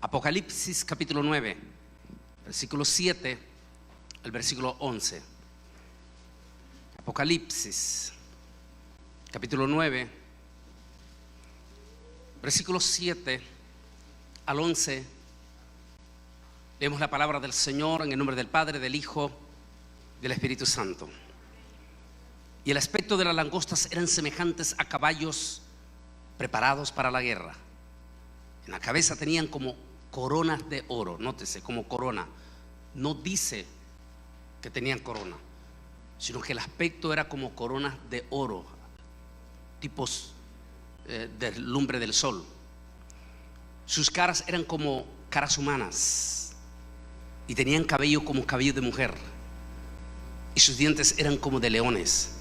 Apocalipsis capítulo 9, versículo 7 al versículo 11. Apocalipsis capítulo 9, versículo 7 al 11. Leemos la palabra del Señor en el nombre del Padre, del Hijo, del Espíritu Santo. Y el aspecto de las langostas eran semejantes a caballos preparados para la guerra. En la cabeza tenían como coronas de oro. Nótese, como corona. No dice que tenían corona, sino que el aspecto era como coronas de oro, tipos de lumbre del sol. Sus caras eran como caras humanas y tenían cabello como cabello de mujer, y sus dientes eran como de leones.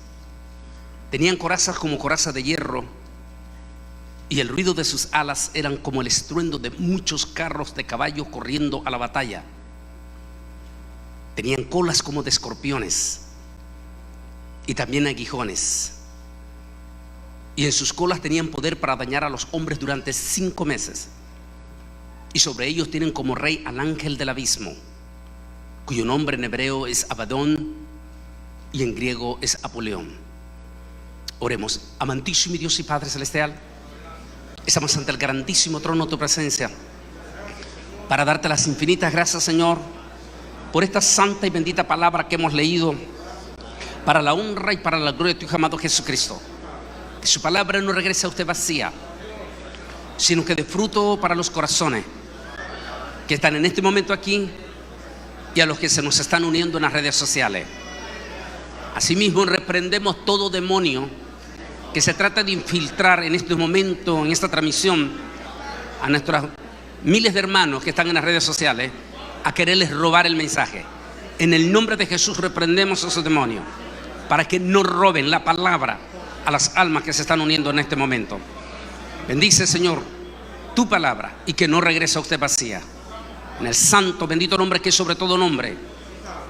Tenían corazas como corazas de hierro, y el ruido de sus alas eran como el estruendo de muchos carros de caballo corriendo a la batalla. Tenían colas como de escorpiones y también aguijones, y en sus colas tenían poder para dañar a los hombres durante 5 meses. Y sobre ellos tienen como rey al ángel del abismo, cuyo nombre en hebreo es Abadón y en griego es Apolión. Oremos. Amantísimo Dios y Padre celestial, estamos ante el grandísimo trono de tu presencia para darte las infinitas gracias, Señor, por esta santa y bendita palabra que hemos leído, para la honra y para la gloria de tu Hijo amado Jesucristo. Que su palabra no regrese a usted vacía, sino que dé fruto para los corazones que están en este momento aquí y a los que se nos están uniendo en las redes sociales. Asimismo, reprendemos todo demonio que se trata de infiltrar en este momento, en esta transmisión, a nuestros miles de hermanos que están en las redes sociales, a quererles robar el mensaje. En el nombre de Jesús reprendemos a esos demonios para que no roben la palabra a las almas que se están uniendo en este momento. Bendice, Señor, tu palabra y que no regrese a usted vacía. En el santo, bendito nombre que es sobre todo nombre,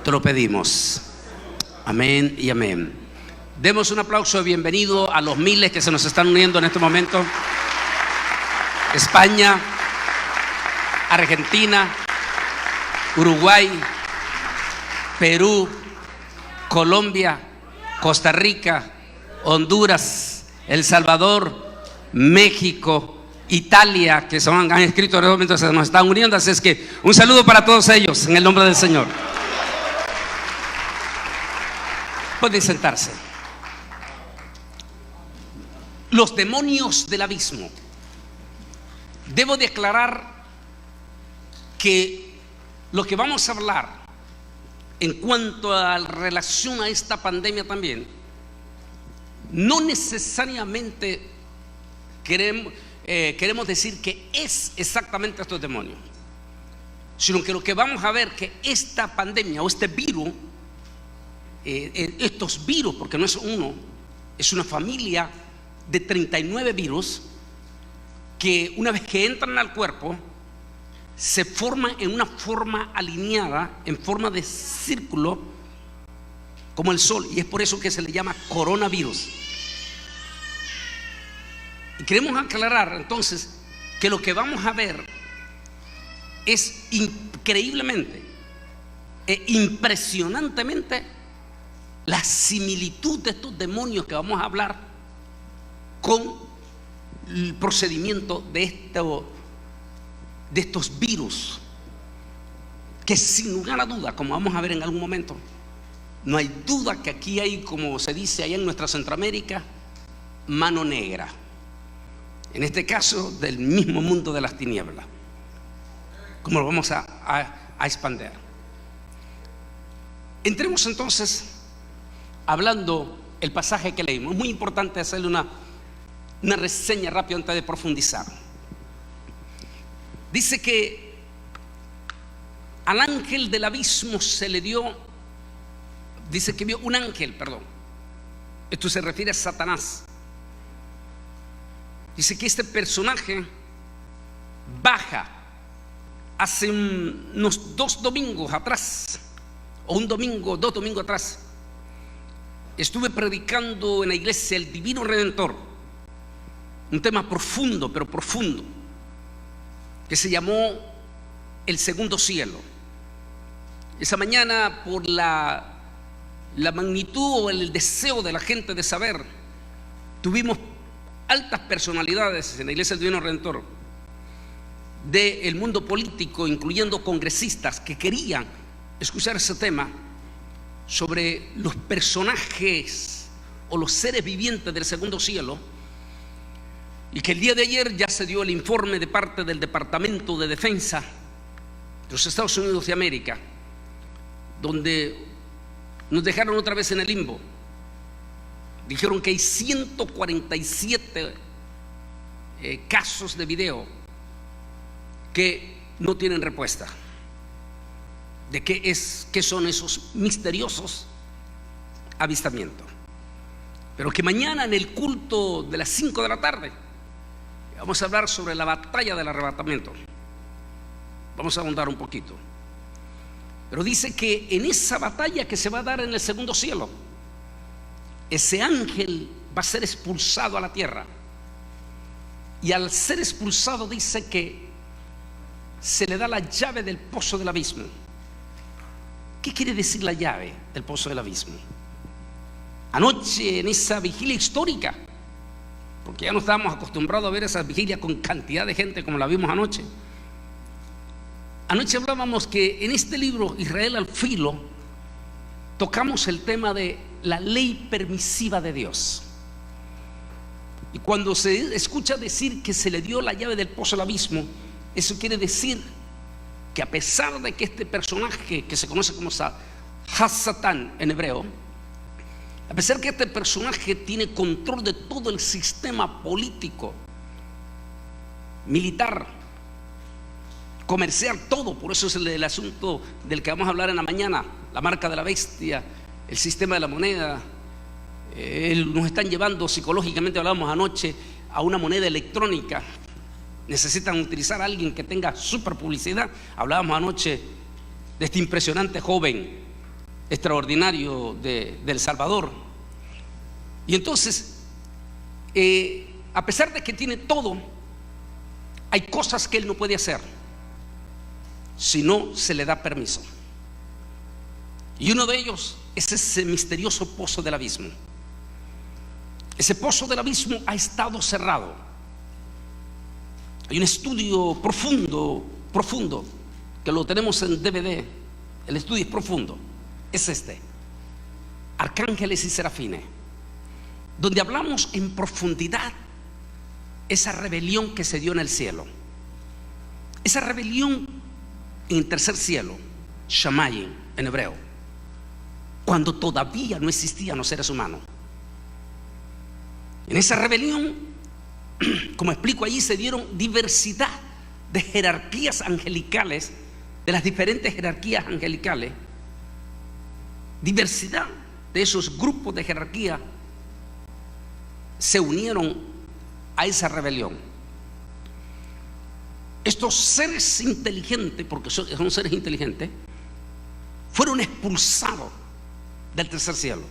te lo pedimos. Amén y amén. Demos un aplauso de bienvenido a los miles que se nos están uniendo en este momento. España, Argentina, Uruguay, Perú, Colombia, Costa Rica, Honduras, El Salvador, México, Italia, que han escrito en este momento, se nos están uniendo. Así es que un saludo para todos ellos en el nombre del Señor. Pueden sentarse. Los demonios del abismo. Debo de aclarar que lo que vamos a hablar en cuanto a relación a esta pandemia también, no necesariamente queremos decir que es exactamente estos demonios, sino que lo que vamos a ver que esta pandemia o este virus, estos virus, porque no es uno, es una familia de 39 virus que una vez que entran al cuerpo se forman en una forma alineada, en forma de círculo como el sol, y es por eso que se le llama coronavirus. Y queremos aclarar entonces que lo que vamos a ver es increíblemente e impresionantemente la similitud de estos demonios que vamos a hablar con el procedimiento de estos virus, que sin lugar a duda, como vamos a ver en algún momento, no hay duda que aquí hay, como se dice allá en nuestra Centroamérica, mano negra. En este caso, del mismo mundo de las tinieblas, como lo vamos a expandir. Entremos entonces hablando el pasaje que leímos. Es muy importante hacerle una reseña rápida antes de profundizar. Dice que al ángel del abismo se le dio, dice que vio un ángel, perdón, esto se refiere a Satanás. Dice que este personaje baja hace unos 2 domingos atrás, o un domingo, 2 domingos atrás. Estuve predicando en la iglesia el Divino Redentor, un tema profundo, pero profundo, que se llamó el segundo cielo. Esa mañana, por la magnitud o el deseo de la gente de saber, tuvimos altas personalidades en la Iglesia del Divino Redentor del mundo político, incluyendo congresistas que querían escuchar ese tema sobre los personajes o los seres vivientes del segundo cielo, y que el día de ayer ya se dio el informe de parte del Departamento de Defensa de los Estados Unidos de América, donde nos dejaron otra vez en el limbo. Dijeron que hay 147 casos de video que no tienen respuesta de qué son esos misteriosos avistamientos. Pero que mañana en el culto de las 5 de la tarde vamos a hablar sobre la batalla del arrebatamiento. Vamos a ahondar un poquito. Pero dice que en esa batalla que se va a dar en el segundo cielo, ese ángel va a ser expulsado a la tierra. Y al ser expulsado dice que se le da la llave del pozo del abismo. ¿Qué quiere decir la llave del pozo del abismo? Anoche en esa vigilia histórica, porque ya no estábamos acostumbrados a ver esa vigilia con cantidad de gente como la vimos anoche. Anoche hablábamos que en este libro, Israel al filo, tocamos el tema de la ley permisiva de Dios. Y cuando se escucha decir que se le dio la llave del pozo del abismo, eso quiere decir que a pesar de que este personaje que se conoce como Hasatán en hebreo, a pesar que este personaje tiene control de todo el sistema político, militar, comercial, todo, por eso es el asunto del que vamos a hablar en la mañana, la marca de la bestia, el sistema de la moneda. Nos están llevando psicológicamente, hablábamos anoche, a una moneda electrónica. Necesitan utilizar a alguien que tenga super publicidad. Hablábamos anoche de este impresionante joven extraordinario de El Salvador. Y entonces, a pesar de que tiene todo, hay cosas que él no puede hacer si no se le da permiso. Y uno de ellos es ese misterioso pozo del abismo. Ese pozo del abismo ha estado cerrado. Hay un estudio profundo, que lo tenemos en DVD. El estudio es profundo. Es este: Arcángeles y Serafines, donde hablamos en profundidad esa rebelión que se dio en el cielo. Esa rebelión en el tercer cielo, Shamayim en hebreo, cuando todavía no existían los seres humanos. En esa rebelión, como explico allí, se dieron diversidad de jerarquías angelicales, de las diferentes jerarquías angelicales. Diversidad de esos grupos de jerarquía se unieron a esa rebelión. Estos seres inteligentes, porque son seres inteligentes, fueron expulsados del tercer cielo.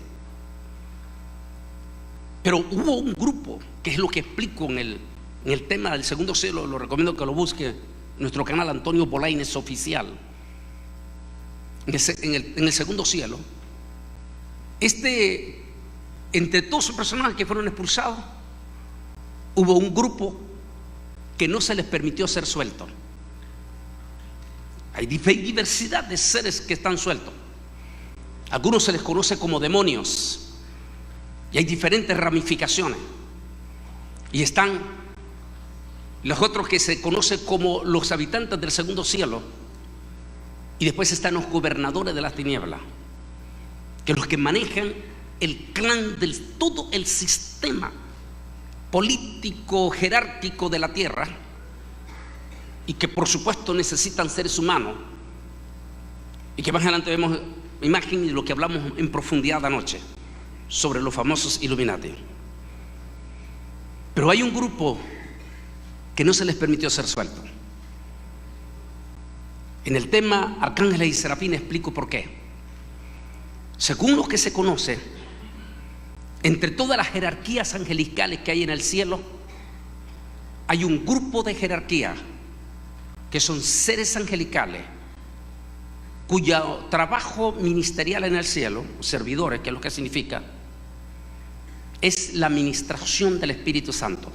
Pero hubo un grupo, que es lo que explico en el tema del segundo cielo. Lo recomiendo que lo busque en nuestro canal Antonio Bolaines Oficial. En el segundo cielo, entre todos los personajes que fueron expulsados, hubo un grupo que no se les permitió ser sueltos. Hay diversidad de seres que están sueltos. Algunos se les conoce como demonios, y hay diferentes ramificaciones. Y están los otros que se conocen como los habitantes del segundo cielo. Y después están los gobernadores de las tinieblas, que los que manejan el clan del todo el sistema político jerárquico de la tierra, y que por supuesto necesitan seres humanos, y que más adelante vemos imagen de lo que hablamos en profundidad anoche sobre los famosos Illuminati. Pero hay un grupo que no se les permitió ser suelto. En el tema Arcángeles y Serafines explico por qué. Según lo que se conoce, entre todas las jerarquías angelicales que hay en el cielo, hay un grupo de jerarquía que son seres angelicales, cuyo trabajo ministerial en el cielo, servidores, que es lo que significa, es la administración del Espíritu Santo.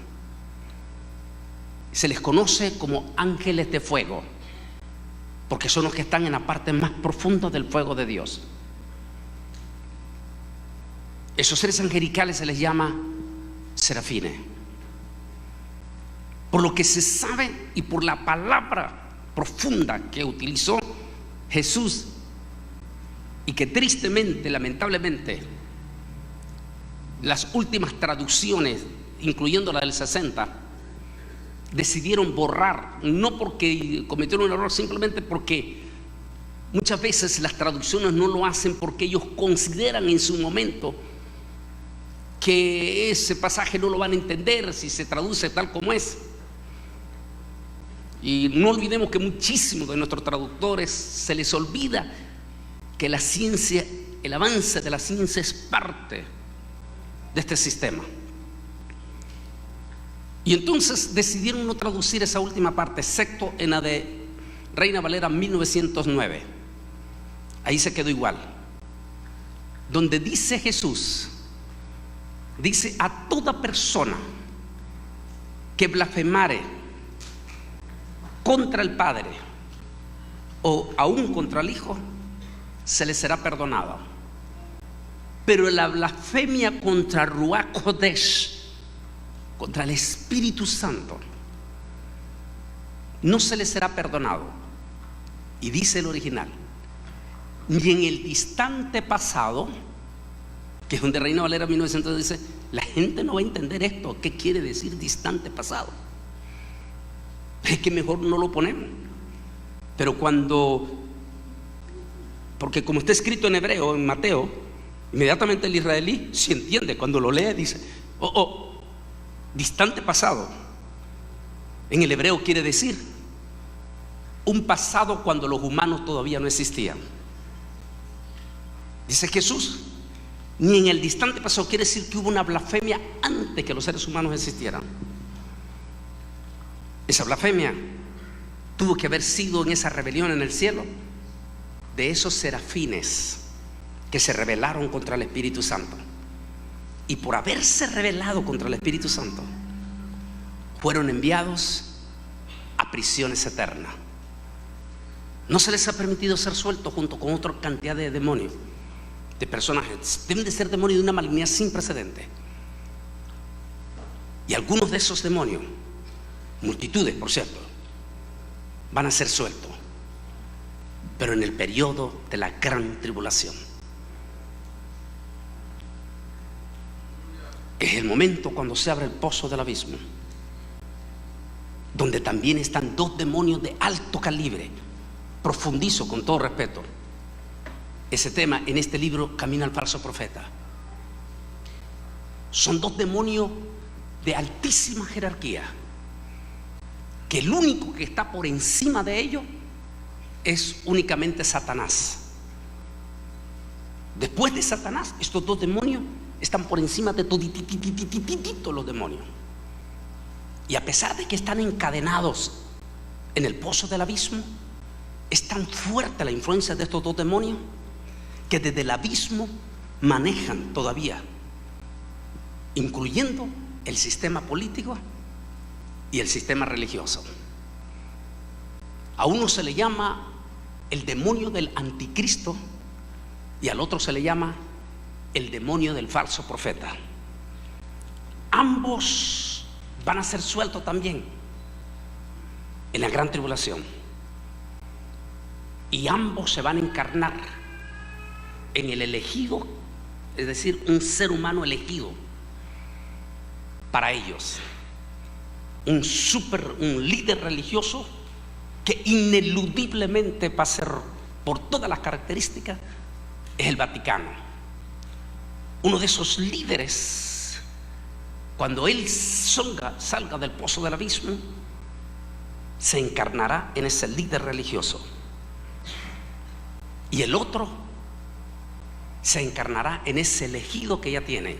Se les conoce como ángeles de fuego, porque son los que están en la parte más profunda del fuego de Dios. Esos seres angelicales se les llama serafines. Por lo que se sabe y por la palabra profunda que utilizó Jesús, y que tristemente, lamentablemente, las últimas traducciones, incluyendo la del 60, decidieron borrar, no porque cometieron un error, simplemente porque muchas veces las traducciones no lo hacen porque ellos consideran en su momento que ese pasaje no lo van a entender si se traduce tal como es. Y no olvidemos que muchísimos de nuestros traductores se les olvida que la ciencia, el avance de la ciencia es parte de este sistema. Y entonces decidieron no traducir esa última parte, excepto en la de Reina Valera 1909. Ahí se quedó igual. Donde dice Jesús, dice: a toda persona que blasfemare contra el Padre o aún contra el Hijo, se le será perdonado. Pero la blasfemia contra Ruach Kodesh, contra el Espíritu Santo, no se le será perdonado. Y dice el original: ni en el distante pasado, que es donde Reina Valera 1900 dice, la gente no va a entender esto. ¿Qué quiere decir distante pasado? Es que mejor no lo ponemos. Pero porque como está escrito en hebreo, en Mateo, inmediatamente el israelí se entiende. Cuando lo lee dice: distante pasado. En el hebreo quiere decir un pasado cuando los humanos todavía no existían. Dice Jesús: ni en el distante pasado. Quiere decir que hubo una blasfemia antes que los seres humanos existieran. Esa blasfemia tuvo que haber sido en esa rebelión en el cielo de esos serafines que se rebelaron contra el Espíritu Santo. Y por haberse rebelado contra el Espíritu Santo, fueron enviados a prisiones eternas. No se les ha permitido ser sueltos junto con otra cantidad de demonios, de personajes. Deben de ser demonios de una malignidad sin precedentes. Y algunos de esos demonios, multitudes por cierto, van a ser sueltos, pero en el periodo de la gran tribulación. Es el momento cuando se abre el pozo del abismo, donde también están dos demonios de alto calibre. Profundizo con todo respeto ese tema en este libro, Camino al Falso Profeta. Son dos demonios de altísima jerarquía, que el único que está por encima de ellos es únicamente Satanás. Después de Satanás, estos dos demonios están por encima de todos los demonios. Y a pesar de que están encadenados en el pozo del abismo, es tan fuerte la influencia de estos dos demonios que desde el abismo manejan todavía, incluyendo el sistema político y el sistema religioso. A uno se le llama el demonio del anticristo y al otro se le llama el demonio del falso profeta. Ambos van a ser sueltos también en la gran tribulación, y ambos se van a encarnar en el elegido, es decir, un ser humano elegido para ellos, un líder religioso que ineludiblemente va a ser, por todas las características, es el Vaticano. Uno de esos líderes, cuando él salga del pozo del abismo, se encarnará en ese líder religioso, y el otro se encarnará en ese elegido que ya tiene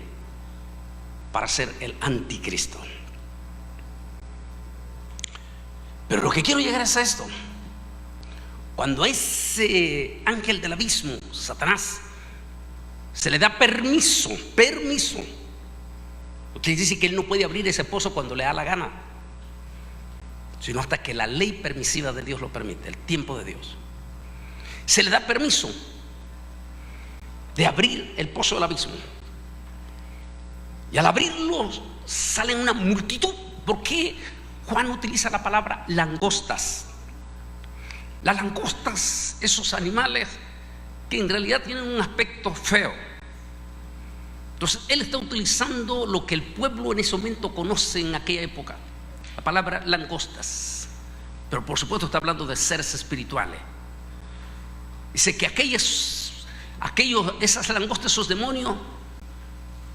para ser el anticristo. Pero lo que quiero llegar es a esto. Cuando ese ángel del abismo, Satanás, se le da permiso, lo que dice que él no puede abrir ese pozo cuando le da la gana, sino hasta que la ley permisiva de Dios lo permite, el tiempo de Dios. Se le da permiso de abrir el pozo del abismo. Y al abrirlo salen una multitud. ¿Por qué Juan utiliza la palabra langostas? Las langostas, esos animales que en realidad tienen un aspecto feo. Entonces él está utilizando lo que el pueblo en ese momento conoce en aquella época, la palabra langostas. Pero por supuesto está hablando de seres espirituales. Dice que esas langostas, esos demonios,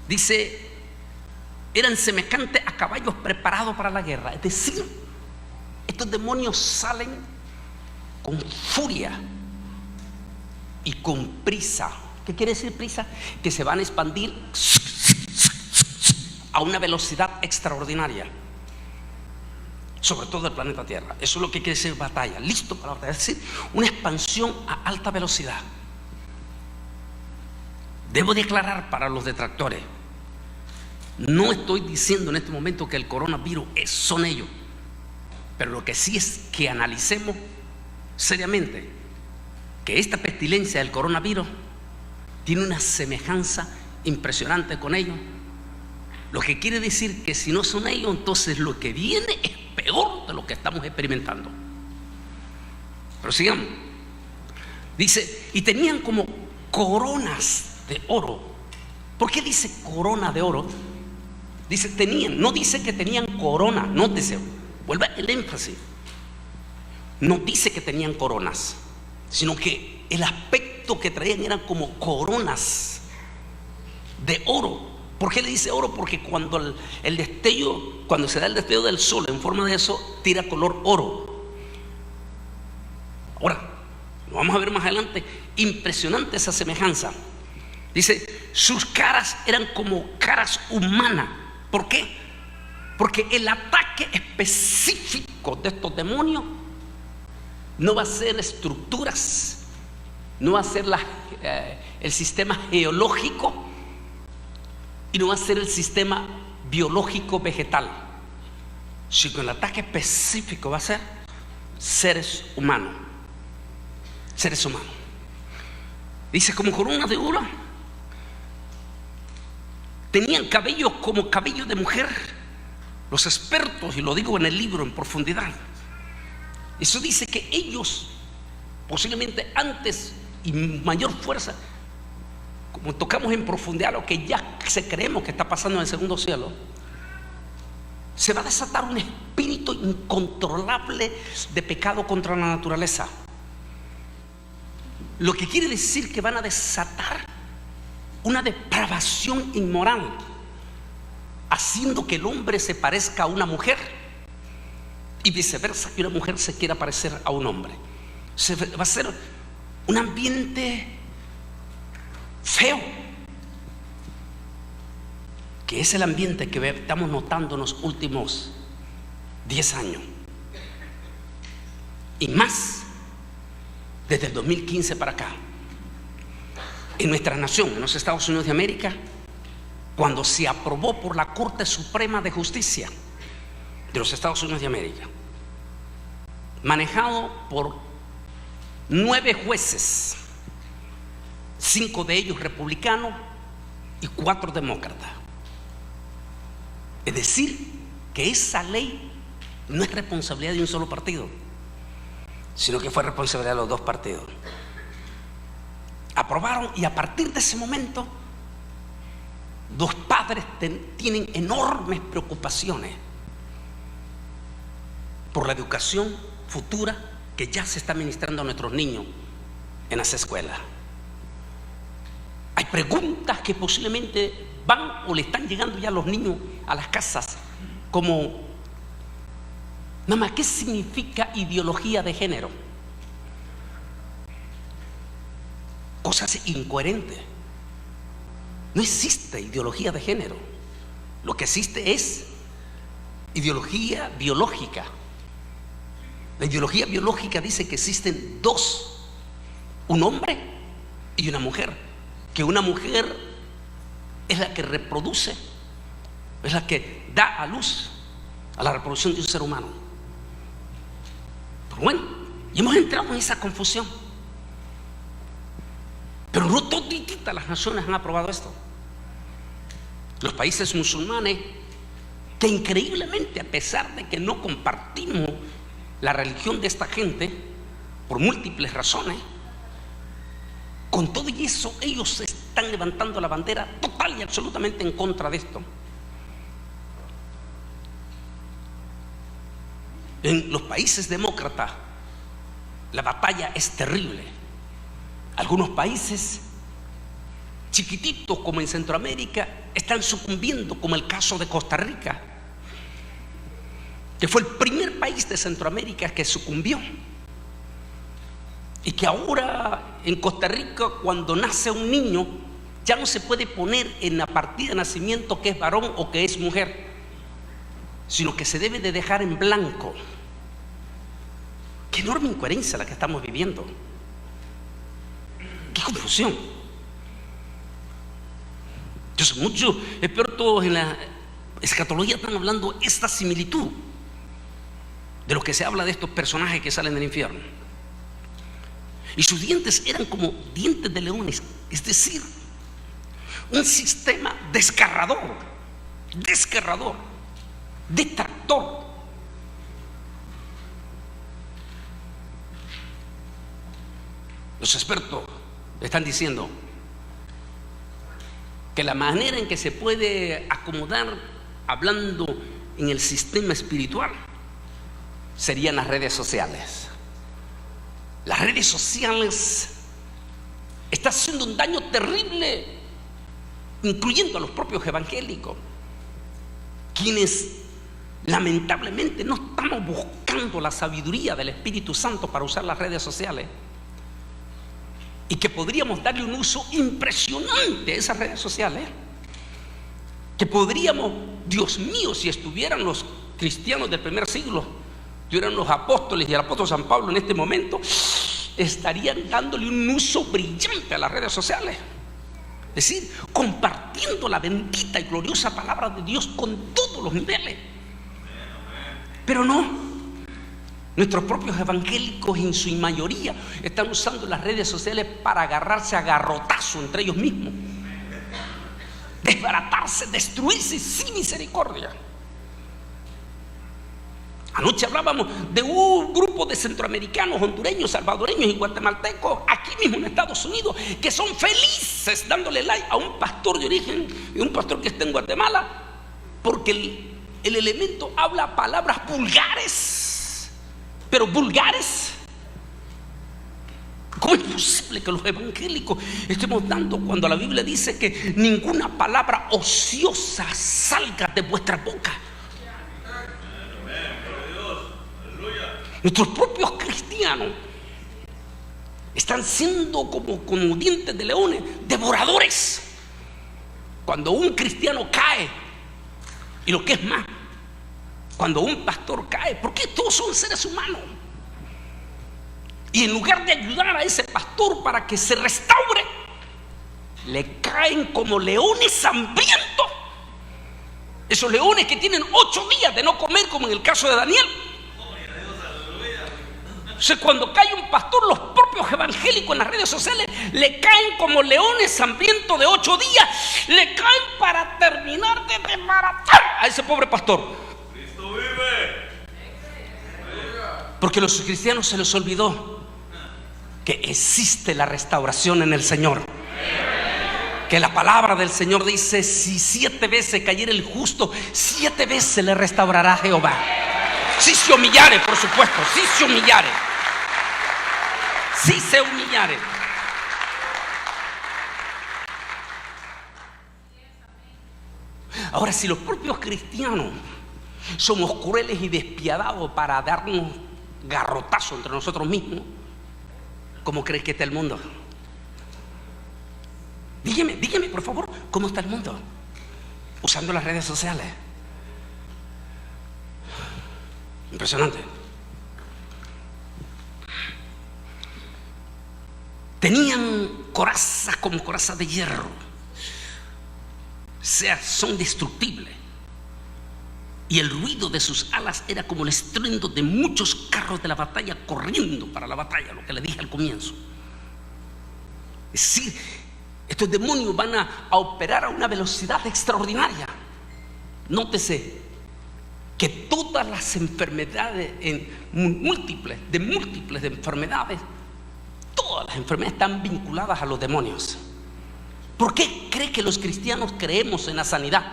dice, eran semejantes a caballos preparados para la guerra. Es decir, estos demonios salen con furia y con prisa. ¿Qué quiere decir prisa? Que se van a expandir a una velocidad extraordinaria sobre todo el planeta Tierra. Eso es lo que quiere decir batalla, listo para batalla, es decir, una expansión a alta velocidad. Debo declarar para los detractores, no estoy diciendo en este momento que el coronavirus son ellos, pero lo que sí es que analicemos seriamente que esta pestilencia del coronavirus tiene una semejanza impresionante con ellos, lo que quiere decir que si no son ellos, entonces lo que viene es peor de lo que estamos experimentando. Pero sigamos. Dice, y tenían como coronas de oro. ¿Por qué dice corona de oro? Dice tenían, no dice que tenían corona. Nótese, vuelva el énfasis. No dice que tenían coronas, sino que el aspecto que traían eran como coronas de oro. ¿Por qué le dice oro? Porque cuando el destello, cuando se da el destello del sol en forma de eso, tira color oro. Ahora, lo vamos a ver más adelante. Impresionante esa semejanza. Dice, sus caras eran como caras humanas. ¿Por qué? Porque el ataque específico de estos demonios no va a ser estructuras, no va a ser el sistema geológico, y no va a ser el sistema biológico vegetal, sino el ataque específico va a ser seres humanos. Seres humanos. Dice, como corona de oro. Tenían cabellos como cabello de mujer. Los expertos, y lo digo en el libro en profundidad, eso dice que ellos posiblemente antes y mayor fuerza, como tocamos en profundidad lo que ya creemos que está pasando en el segundo cielo, se va a desatar un espíritu incontrolable de pecado contra la naturaleza. Lo que quiere decir que van a desatar una depravación inmoral, haciendo que el hombre se parezca a una mujer y viceversa, que una mujer se quiera parecer a un hombre. Va a ser un ambiente feo, que es el ambiente que estamos notando en los últimos 10 años y más desde el 2015 para acá. En nuestra nación, en los Estados Unidos de América, cuando se aprobó por la Corte Suprema de Justicia de los Estados Unidos de América, manejado por 9 jueces, 5 de ellos republicanos y 4 demócratas. Es decir, que esa ley no es responsabilidad de un solo partido, sino que fue responsabilidad de los 2 partidos. Aprobaron, y a partir de ese momento los padres tienen enormes preocupaciones por la educación futura que ya se está ministrando a nuestros niños en las escuelas. Hay preguntas que posiblemente van o le están llegando ya a los niños a las casas, como: mamá, ¿qué significa ideología de género? Cosas incoherentes. No existe ideología de género. Lo que existe es ideología biológica. La ideología biológica dice que existen dos, un hombre y una mujer, que una mujer es la que reproduce, es la que da a luz a la reproducción de un ser humano. Pero bueno, y hemos entrado en esa confusión. Pero no toditas las naciones han aprobado esto. Los países musulmanes, que increíblemente, a pesar de que no compartimos la religión de esta gente por múltiples razones, con todo y eso ellos están levantando la bandera total y absolutamente en contra de esto. En los países demócratas la batalla es terrible. Algunos países chiquititos como en Centroamérica están sucumbiendo, como el caso de Costa Rica, que fue el primer país de Centroamérica que sucumbió, y que ahora en Costa Rica, cuando nace un niño, ya no se puede poner en la partida de nacimiento que es varón o que es mujer, sino que se debe de dejar en blanco. Qué enorme incoherencia la que estamos viviendo. Qué confusión. Entonces muchos expertos en la escatología están hablando esta similitud de lo que se habla de estos personajes que salen del infierno. Y sus dientes eran como dientes de leones, es decir, un sistema desgarrador, detractor. Los expertos están diciendo que la manera en que se puede acomodar, hablando en el sistema espiritual, serían las redes sociales. Las redes sociales están haciendo un daño terrible, incluyendo a los propios evangélicos, quienes lamentablemente no estamos buscando la sabiduría del Espíritu Santo para usar las redes sociales, y que podríamos darle un uso impresionante a esas redes sociales, que podríamos, Dios mío, si estuvieran los cristianos del primer siglo, estuvieran los apóstoles y el apóstol San Pablo en este momento, estarían dándole un uso brillante a las redes sociales, es decir, compartiendo la bendita y gloriosa palabra de Dios con todos los niveles. Pero no, nuestros propios evangélicos en su mayoría están usando las redes sociales para agarrarse a garrotazo entre ellos mismos, desbaratarse, destruirse sin misericordia. Anoche hablábamos de un grupo de centroamericanos, hondureños, salvadoreños y guatemaltecos aquí mismo en Estados Unidos, que son felices dándole like a un pastor de origen, un pastor que está en Guatemala, porque el elemento habla palabras vulgares, pero vulgares. ¿Cómo es posible que los evangélicos estemos dando cuando la Biblia dice que ninguna palabra ociosa salga de vuestra boca? Nuestros propios cristianos están siendo como dientes de leones, devoradores. Cuando un cristiano cae, y lo que es más, cuando un pastor cae, porque todos son seres humanos, y en lugar de ayudar a ese pastor para que se restaure, le caen como leones hambrientos. Esos leones que tienen 8 días de no comer, como en el caso de Daniel. O sea, cuando cae un pastor, los propios evangélicos en las redes sociales le caen como leones hambrientos de 8 días, le caen para terminar de desbaratar a ese pobre pastor. Cristo vive. Porque a los cristianos se les olvidó que existe la restauración en el Señor. Que la palabra del Señor dice: si 7 veces cayera el justo, 7 veces le restaurará Jehová. Si se humillare, por supuesto, si se humillare. Si se humillare. Ahora, si los propios cristianos somos crueles y despiadados para darnos garrotazo entre nosotros mismos, ¿cómo crees que está el mundo? Dígame por favor, ¿cómo está el mundo? Usando las redes sociales. Impresionante. Tenían corazas como corazas de hierro. O sea, son destructibles. Y el ruido de sus alas era como el estruendo de muchos carros de la batalla corriendo para la batalla, lo que le dije al comienzo. Es decir, estos demonios van a operar a una velocidad extraordinaria. Nótese que todas las enfermedades, múltiples de enfermedades, todas las enfermedades están vinculadas a los demonios. ¿Por qué cree que los cristianos creemos en la sanidad?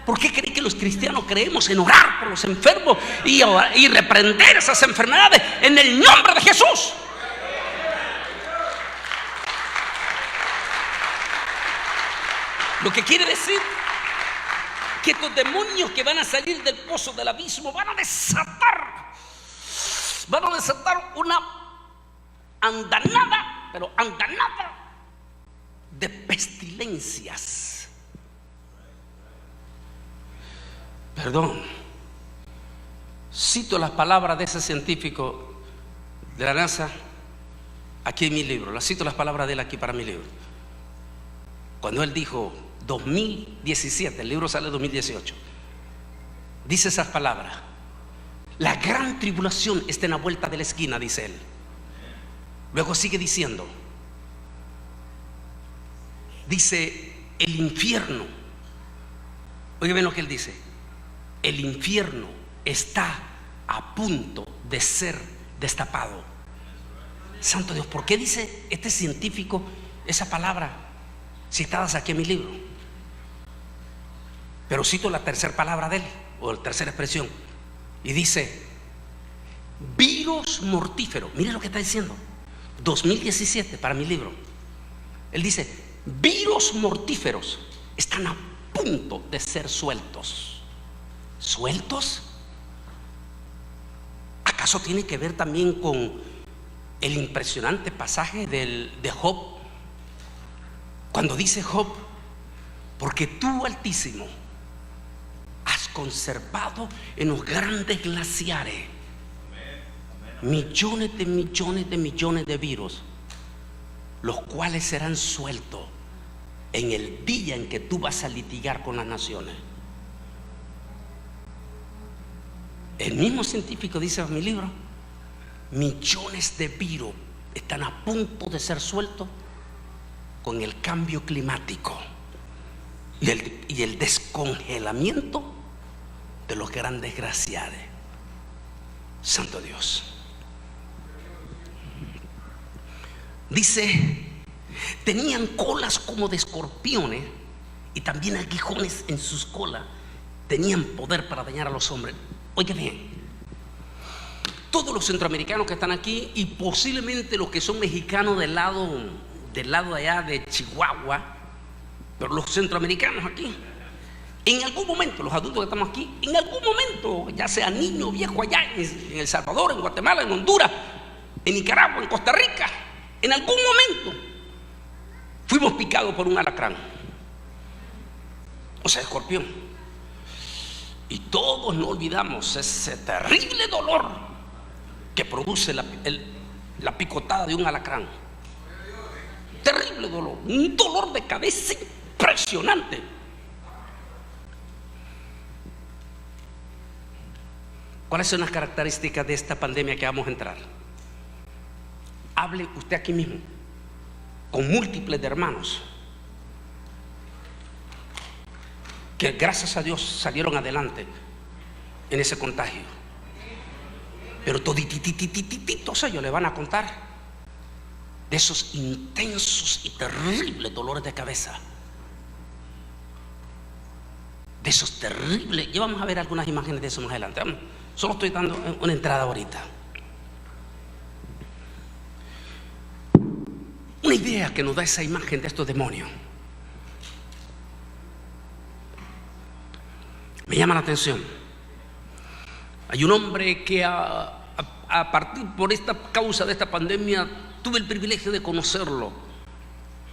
¿Por qué cree que los cristianos creemos en orar por los enfermos y reprender esas enfermedades en el nombre de Jesús? Lo que quiere decir que estos demonios que van a salir del pozo del abismo van a desatar una andanada, pero andanada de pestilencias. Perdón, cito las palabras de ese científico de la NASA aquí en mi libro, cito las palabras de él aquí para mi libro. Cuando él dijo 2017, el libro sale en 2018, dice esas palabras: la gran tribulación está en la vuelta de la esquina, dice él. Luego sigue diciendo, dice el infierno, oigan bien lo que él dice: el infierno está a punto de ser destapado. Santo Dios, ¿por qué dice este científico esa palabra citadas aquí en mi libro? Pero cito la tercera palabra de él, o la tercera expresión, y dice virus mortífero. Mire lo que está diciendo, 2017 para mi libro. Él dice virus mortíferos están a punto de ser sueltos. ¿Sueltos? ¿Acaso tiene que ver también con el impresionante pasaje de Job? Cuando dice Job, porque tú, Altísimo, has conservado en los grandes glaciares millones de millones de millones de virus, los cuales serán sueltos en el día en que tú vas a litigar con las naciones. El mismo científico dice en mi libro, millones de virus están a punto de ser sueltos con el cambio climático y el descongelamiento de los grandes glaciares. Santo Dios. Dice, tenían colas como de escorpiones y también aguijones en sus colas. Tenían poder para dañar a los hombres. Oiga bien, todos los centroamericanos que están aquí y posiblemente los que son mexicanos del lado allá de Chihuahua, pero los centroamericanos aquí, en algún momento, los adultos que estamos aquí, en algún momento, ya sea niño o viejo allá en El Salvador, en Guatemala, en Honduras, en Nicaragua, en Costa Rica, en algún momento fuimos picados por un alacrán, o sea, escorpión. Y todos no olvidamos ese terrible dolor que produce la picotada de un alacrán. Terrible dolor, un dolor de cabeza impresionante. ¿Cuáles son las características de esta pandemia que vamos a entrar? Hable usted aquí mismo con múltiples de hermanos que gracias a Dios salieron adelante en ese contagio, pero toditititititos ellos le van a contar de esos intensos y terribles dolores de cabeza, de esos terribles. Y vamos a ver algunas imágenes de eso más adelante. Solo estoy dando una entrada ahorita, una idea que nos da esa imagen de estos demonios. Me llama la atención. Hay un hombre que a partir por esta causa de esta pandemia tuve el privilegio de conocerlo.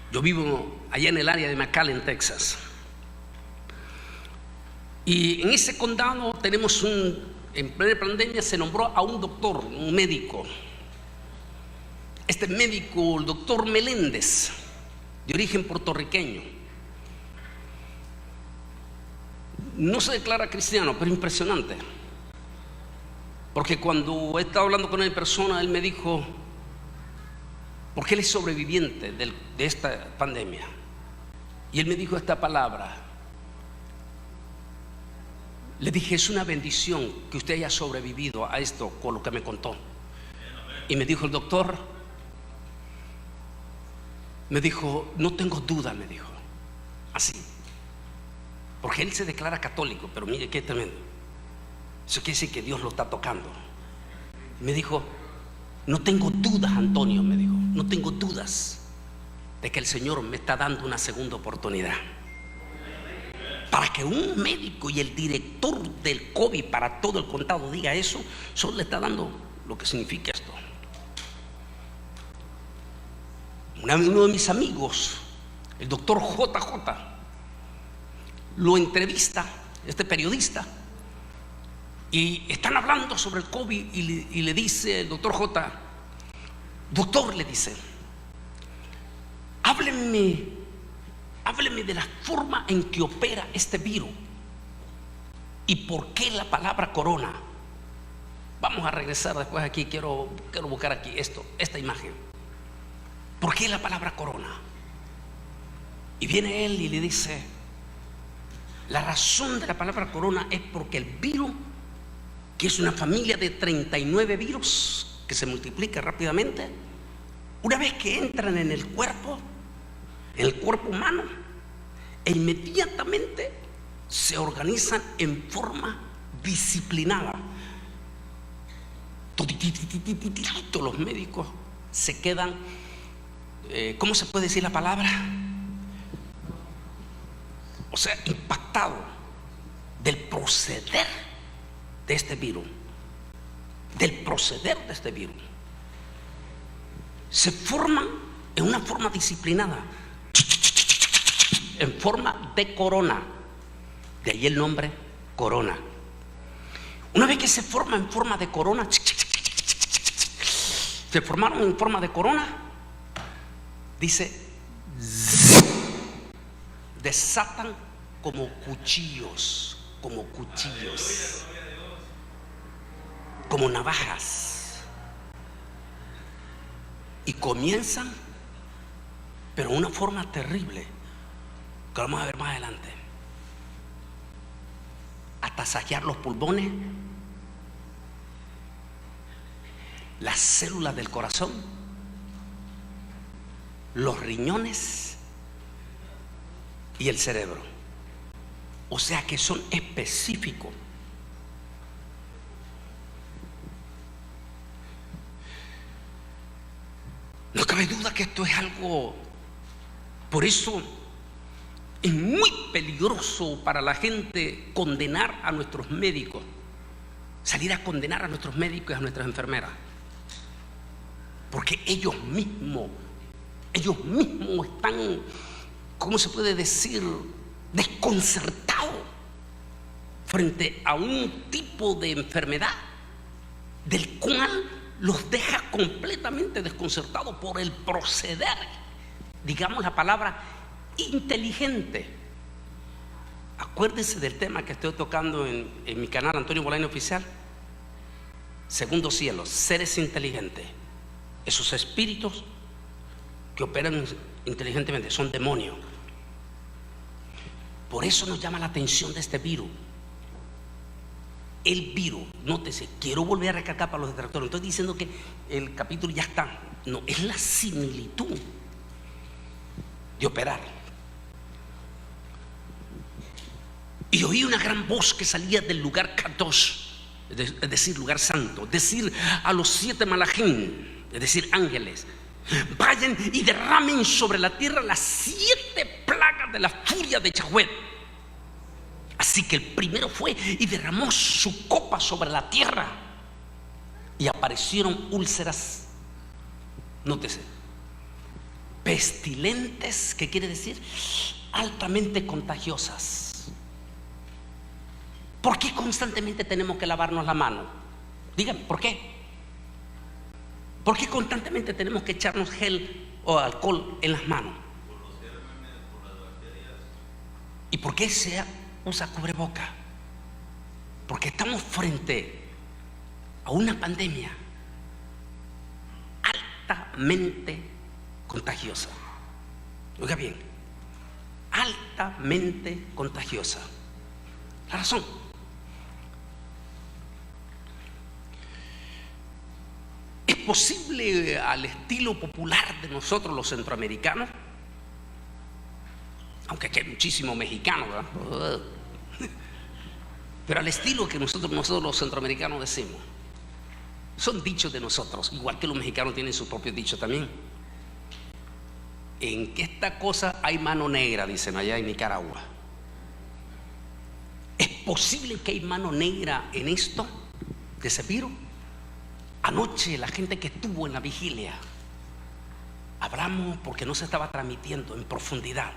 Yo vivo allá en el área de McAllen, Texas, y en ese condado tenemos en plena pandemia se nombró a un doctor, un médico, Este médico, el doctor Meléndez, de origen puertorriqueño, no se declara cristiano, pero impresionante. Porque cuando he estado hablando con él en persona, él me dijo, porque él es sobreviviente de esta pandemia, y él me dijo esta palabra. Le dije, es una bendición que usted haya sobrevivido a esto con lo que me contó. Y me dijo el doctor, me dijo, no tengo duda, me dijo, así, porque él se declara católico, pero mire qué tremendo. Eso quiere decir que Dios lo está tocando. Me dijo, no tengo dudas, Antonio, me dijo, no tengo dudas de que el Señor me está dando una segunda oportunidad. Para que un médico y el director del COVID para todo el condado diga eso, solo le está dando lo que significa esto. Uno de mis amigos, el doctor JJ, lo entrevista, este periodista, y están hablando sobre el COVID y le dice el doctor J, doctor, le dice, hábleme de la forma en que opera este virus y por qué la palabra corona. Vamos a regresar después aquí, quiero buscar aquí esta imagen. ¿Por qué la palabra corona? Y viene él y le dice, la razón de la palabra corona es porque el virus, que es una familia de 39 virus que se multiplica rápidamente, una vez que entran en el cuerpo humano, e inmediatamente se organizan en forma disciplinada. Los médicos se quedan, ¿cómo se puede decir la palabra? O sea, impactado del proceder de este virus, se forman en una forma disciplinada, en forma de corona, de ahí el nombre corona. Una vez que se forma en forma de corona, se formaron en forma de corona, dice, desatan como cuchillos, como navajas, y comienzan, pero de una forma terrible, que vamos a ver más adelante, a tasajear los pulmones, las células del corazón, los riñones y el cerebro. O sea que son específicos. No cabe duda que esto es algo, por eso es muy peligroso para la gente condenar a nuestros médicos, salir a condenar a nuestros médicos y a nuestras enfermeras, porque ellos mismos están, ¿cómo se puede decir?, desconcertados frente a un tipo de enfermedad del cual los deja completamente desconcertados por el proceder, digamos la palabra, inteligente. Acuérdense del tema que estoy tocando en mi canal Antonio Bolaño Oficial, Segundo Cielo, seres inteligentes. Esos espíritus que operan inteligentemente son demonios. Por eso nos llama la atención de este virus. El virus, nótese, quiero volver a recalcar para los detractores, no estoy diciendo que el capítulo ya está, no, es la similitud de operar. Y oí una gran voz que salía del lugar Kadosh, es decir, lugar santo, decir a los 7 malachim, es decir, ángeles, vayan y derramen sobre la tierra las 7 plagas de la furia de Yahweh. Así que el primero fue y derramó su copa sobre la tierra y aparecieron úlceras, nótese, pestilentes, ¿qué quiere decir? Altamente contagiosas. ¿Por qué constantemente tenemos que lavarnos la mano? Díganme, ¿por qué? ¿Por qué constantemente tenemos que echarnos gel o alcohol en las manos? ¿Y por qué se usa cubreboca? Porque estamos frente a una pandemia altamente contagiosa. Oiga bien, altamente contagiosa. La razón: ¿es posible al estilo popular de nosotros los centroamericanos? Aunque aquí hay muchísimos mexicanos, ¿verdad? Pero al estilo que nosotros los centroamericanos decimos. Son dichos de nosotros, igual que los mexicanos tienen sus propios dichos también. En que esta cosa hay mano negra, dicen allá en Nicaragua. ¿Es posible que hay mano negra en esto de ese virus? Anoche la gente que estuvo en la vigilia, hablamos porque no se estaba transmitiendo en profundidad.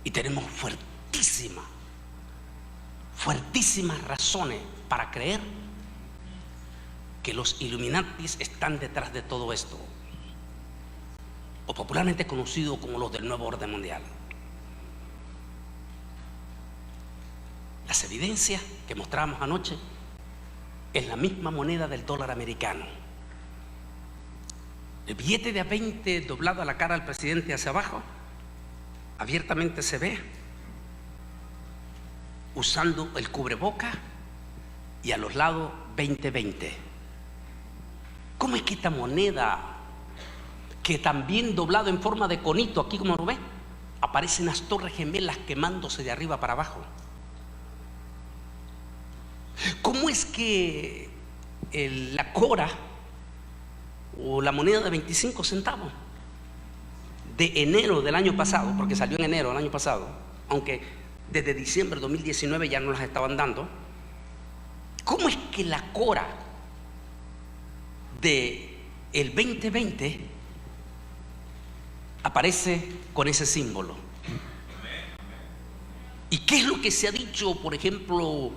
Y tenemos fuertísimas razones para creer que los Illuminatis están detrás de todo esto, o popularmente conocidos como los del nuevo orden mundial. Las evidencias que mostramos anoche es la misma moneda del dólar americano. El billete de A20 doblado a la cara del presidente hacia abajo, abiertamente se ve usando el cubreboca y a los lados 2020. ¿Cómo es que esta moneda, que también doblado en forma de conito, aquí como lo ve, aparecen las torres gemelas quemándose de arriba para abajo? ¿Cómo es que la cora o la moneda de 25 centavos de enero del año pasado, porque salió en enero del año pasado, aunque desde diciembre de 2019 ya no las estaban dando, cómo es que la cora de el 2020 aparece con ese símbolo? ¿Y qué es lo que se ha dicho, por ejemplo,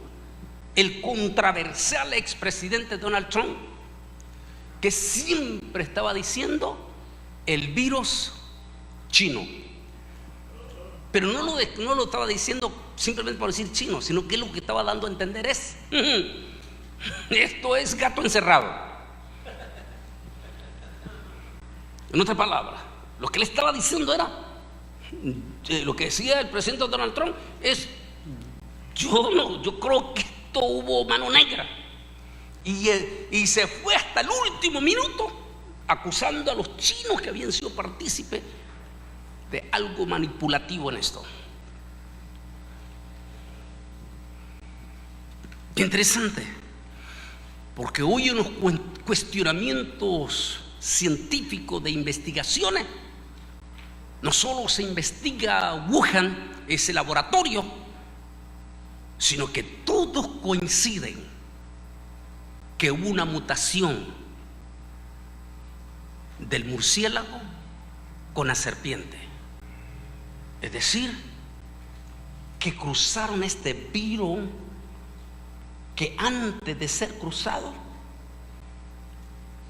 el controversial expresidente Donald Trump, que siempre estaba diciendo el virus chino? Pero no lo estaba diciendo simplemente por decir chino, sino que lo que estaba dando a entender es esto es gato encerrado. En otras palabras, lo que le estaba diciendo era, lo que decía el presidente Donald Trump es: yo creo que esto hubo mano negra. Y se fue hasta el último minuto acusando a los chinos que habían sido partícipes de algo manipulativo en esto. Interesante, porque hoy unos cuestionamientos científicos de investigaciones, no solo se investiga Wuhan, ese laboratorio, sino que todos coinciden que hubo una mutación del murciélago con la serpiente. Es decir, que cruzaron este virus que antes de ser cruzado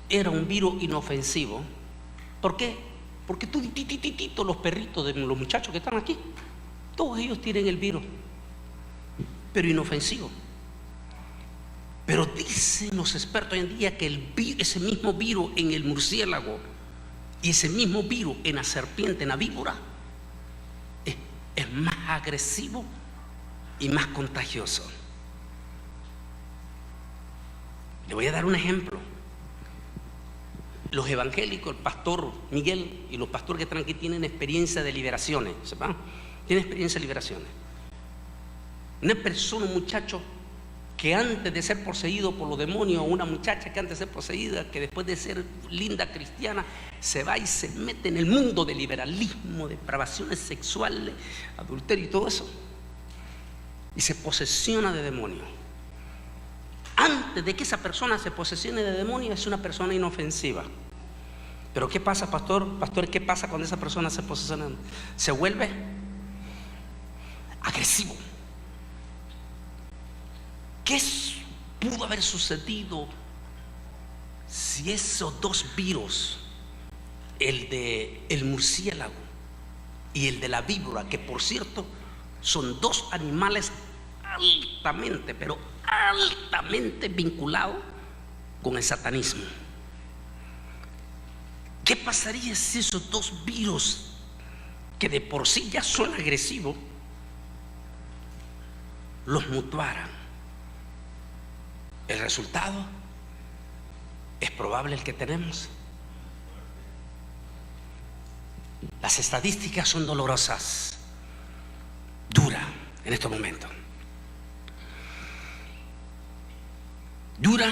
era un virus inofensivo. ¿Por qué? Porque todos los perritos de los muchachos que están aquí, todos ellos tienen el virus, pero inofensivo. Pero dicen los expertos hoy en día que ese mismo virus en el murciélago y ese mismo virus en la serpiente, en la víbora, es más agresivo y más contagioso. Le voy a dar un ejemplo. Los evangélicos, el pastor Miguel y los pastores que están aquí tienen experiencia de liberaciones, ¿sepan? Tienen experiencia de liberaciones. Una persona, un muchacho que antes de ser poseído por los demonios, o una muchacha que antes de ser poseída, que después de ser linda cristiana, se va y se mete en el mundo de liberalismo, depravaciones sexuales, adulterio y todo eso, y se posesiona de demonios. Antes de que esa persona se posesione de demonios, es una persona inofensiva. Pero ¿qué pasa, pastor? Pastor, ¿qué pasa cuando esa persona se posesiona? Se vuelve agresivo. ¿Qué pudo haber sucedido si esos dos virus, el de el murciélago y el de la víbora, que por cierto son dos animales altamente, pero altamente vinculados con el satanismo, ¿qué pasaría si esos dos virus, que de por sí ya son agresivos, los mutuaran? El resultado es probable el que tenemos. Las estadísticas son dolorosas, duras en estos momentos. Dura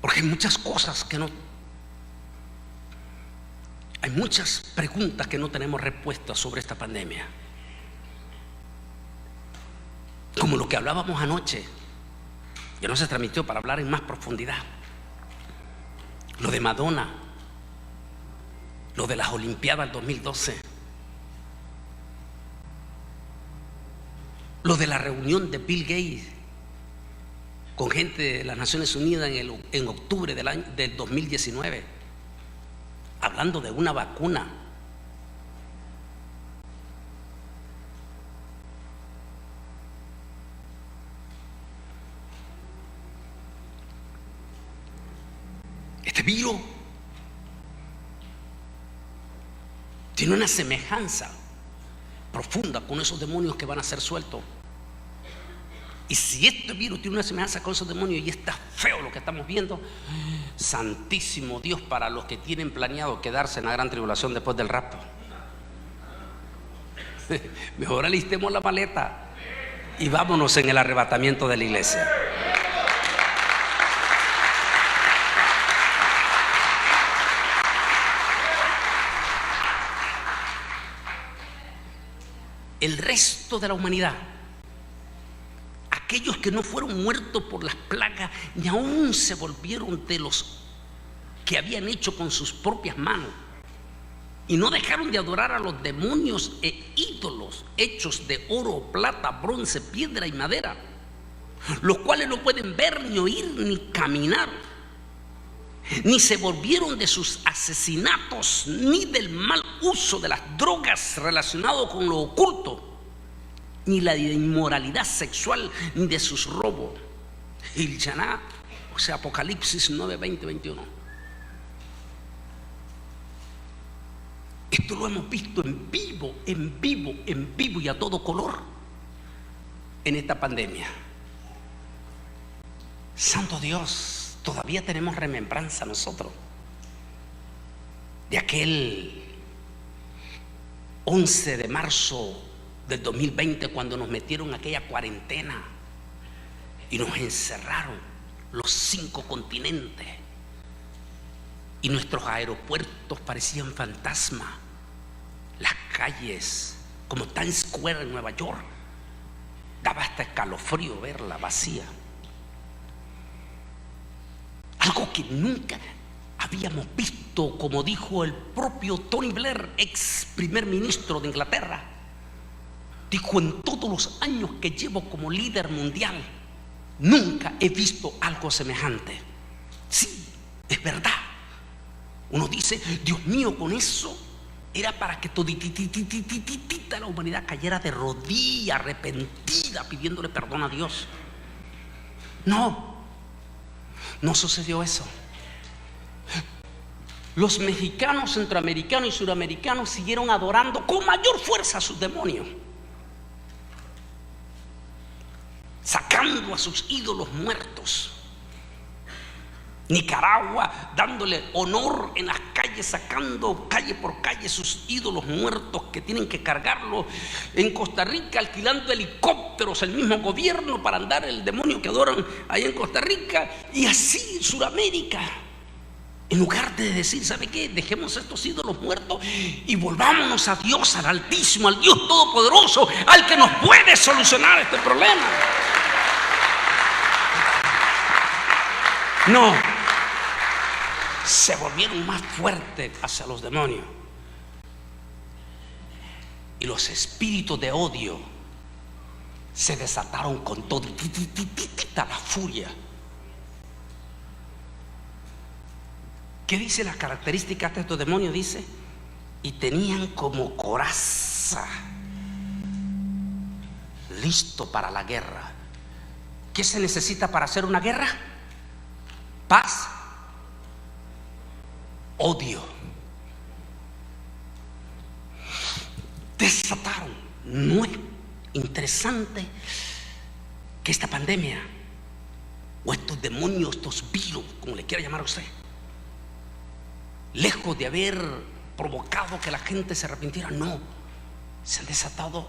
porque hay muchas cosas que no, hay muchas preguntas que no tenemos respuestas sobre esta pandemia. Como lo que hablábamos anoche, que no se transmitió para hablar en más profundidad. Lo de Madonna, lo de las Olimpiadas del 2012, lo de la reunión de Bill Gates con gente de las Naciones Unidas en octubre del 2019, hablando de una vacuna. Este virus tiene una semejanza profunda con esos demonios que van a ser sueltos. Y si este virus tiene una semejanza con esos demonios y está feo lo que estamos viendo, santísimo Dios, para los que tienen planeado quedarse en la gran tribulación después del rapto, mejor alistemos la maleta y vámonos en el arrebatamiento de la iglesia. El resto de la humanidad, aquellos que no fueron muertos por las plagas, ni aún se volvieron de los que habían hecho con sus propias manos, y no dejaron de adorar a los demonios e ídolos hechos de oro, plata, bronce, piedra y madera, los cuales no pueden ver, ni oír, ni caminar, ni se volvieron de sus asesinatos, ni del mal uso de las drogas relacionado con lo oculto, ni la inmoralidad sexual, ni de sus robos. El Yaná, o sea, Apocalipsis 9, 20, 21. Esto lo hemos visto en vivo y a todo color en esta pandemia. Santo Dios, todavía tenemos remembranza nosotros de aquel 11 de marzo del 2020, cuando nos metieron aquella cuarentena y nos encerraron los 5 continentes, y nuestros aeropuertos parecían fantasmas, las calles como Times Square en Nueva York, daba hasta escalofrío verla vacía. Algo que nunca habíamos visto, como dijo el propio Tony Blair, ex primer ministro de Inglaterra. Dijo: en todos los años que llevo como líder mundial, nunca he visto algo semejante. Sí, es verdad. Uno dice: Dios mío, con eso era para que todititititita la humanidad cayera de rodillas, arrepentida, pidiéndole perdón a Dios. No sucedió eso. Los mexicanos, centroamericanos y suramericanos siguieron adorando con mayor fuerza a sus demonios, sacando a sus ídolos muertos. Nicaragua dándole honor en las calles, sacando calle por calle sus ídolos muertos que tienen que cargarlos. En Costa Rica alquilando helicópteros el mismo gobierno para andar el demonio que adoran allá en Costa Rica. Y así en Sudamérica, en lugar de decir: ¿sabe qué? Dejemos estos ídolos muertos y volvámonos a Dios, al Altísimo, al Dios Todopoderoso, al que nos puede solucionar este problema. No, se volvieron más fuertes hacia los demonios, y los espíritus de odio se desataron con toda la furia. ¿Qué dice las características de estos demonios? Dice, y tenían como coraza, listo para la guerra. ¿Qué se necesita para hacer una guerra? Paz, odio. Desataron. No es interesante que esta pandemia o estos demonios, estos virus, como le quiera llamar a usted, lejos de haber provocado que la gente se arrepintiera, no, se han desatado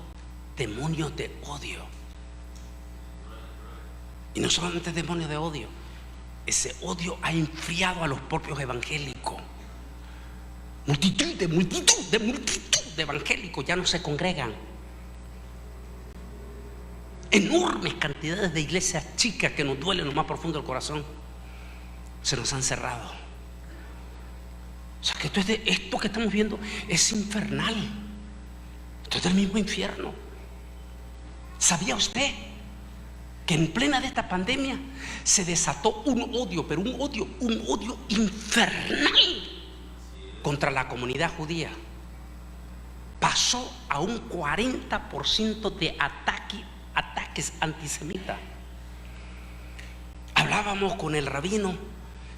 demonios de odio. Y no solamente demonios de odio, ese odio ha enfriado a los propios evangélicos. Multitud de evangélicos ya no se congregan. Enormes cantidades de iglesias chicas que nos duelen lo más profundo del corazón se nos han cerrado. O sea que esto que estamos viendo es infernal. Esto es del mismo infierno. ¿Sabía usted que en plena de esta pandemia se desató un odio, pero un odio infernal contra la comunidad judía? Pasó a un 40% de ataques antisemitas. Hablábamos con el rabino,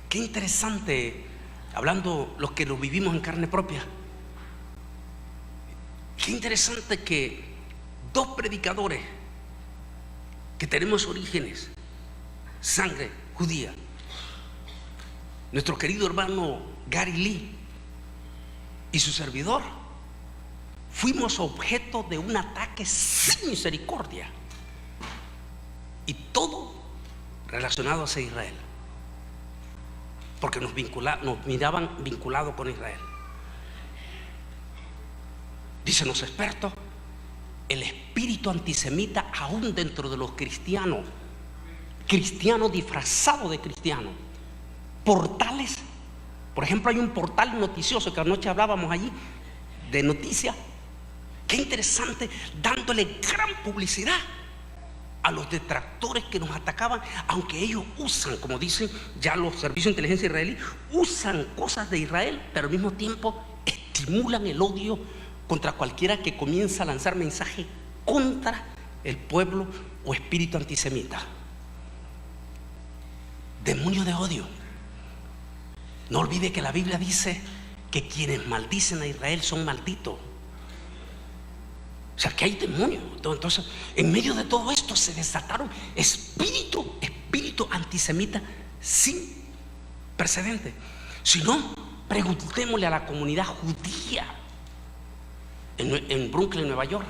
qué interesante, hablando los que lo vivimos en carne propia, qué interesante que dos predicadores que tenemos orígenes, sangre judía, nuestro querido hermano Gary Lee y su servidor, fuimos objeto de un ataque sin misericordia, y todo relacionado hacia Israel, porque nos miraban vinculados con Israel. Dicen los expertos, el espíritu antisemita aún dentro de los cristianos disfrazados de cristianos, portales. Por ejemplo, hay un portal noticioso que anoche hablábamos allí de noticias. Qué interesante, dándole gran publicidad a los detractores que nos atacaban, aunque ellos usan, como dicen ya los servicios de inteligencia israelí, usan cosas de Israel, pero al mismo tiempo estimulan el odio contra cualquiera que comienza a lanzar mensajes contra el pueblo o espíritu antisemita. Demonio de odio. No olvide que la Biblia dice que quienes maldicen a Israel son malditos. O sea que hay demonios. Entonces, en medio de todo esto se desataron espíritu antisemita sin precedente. Si no, preguntémosle a la comunidad judía en Brooklyn, Nueva York.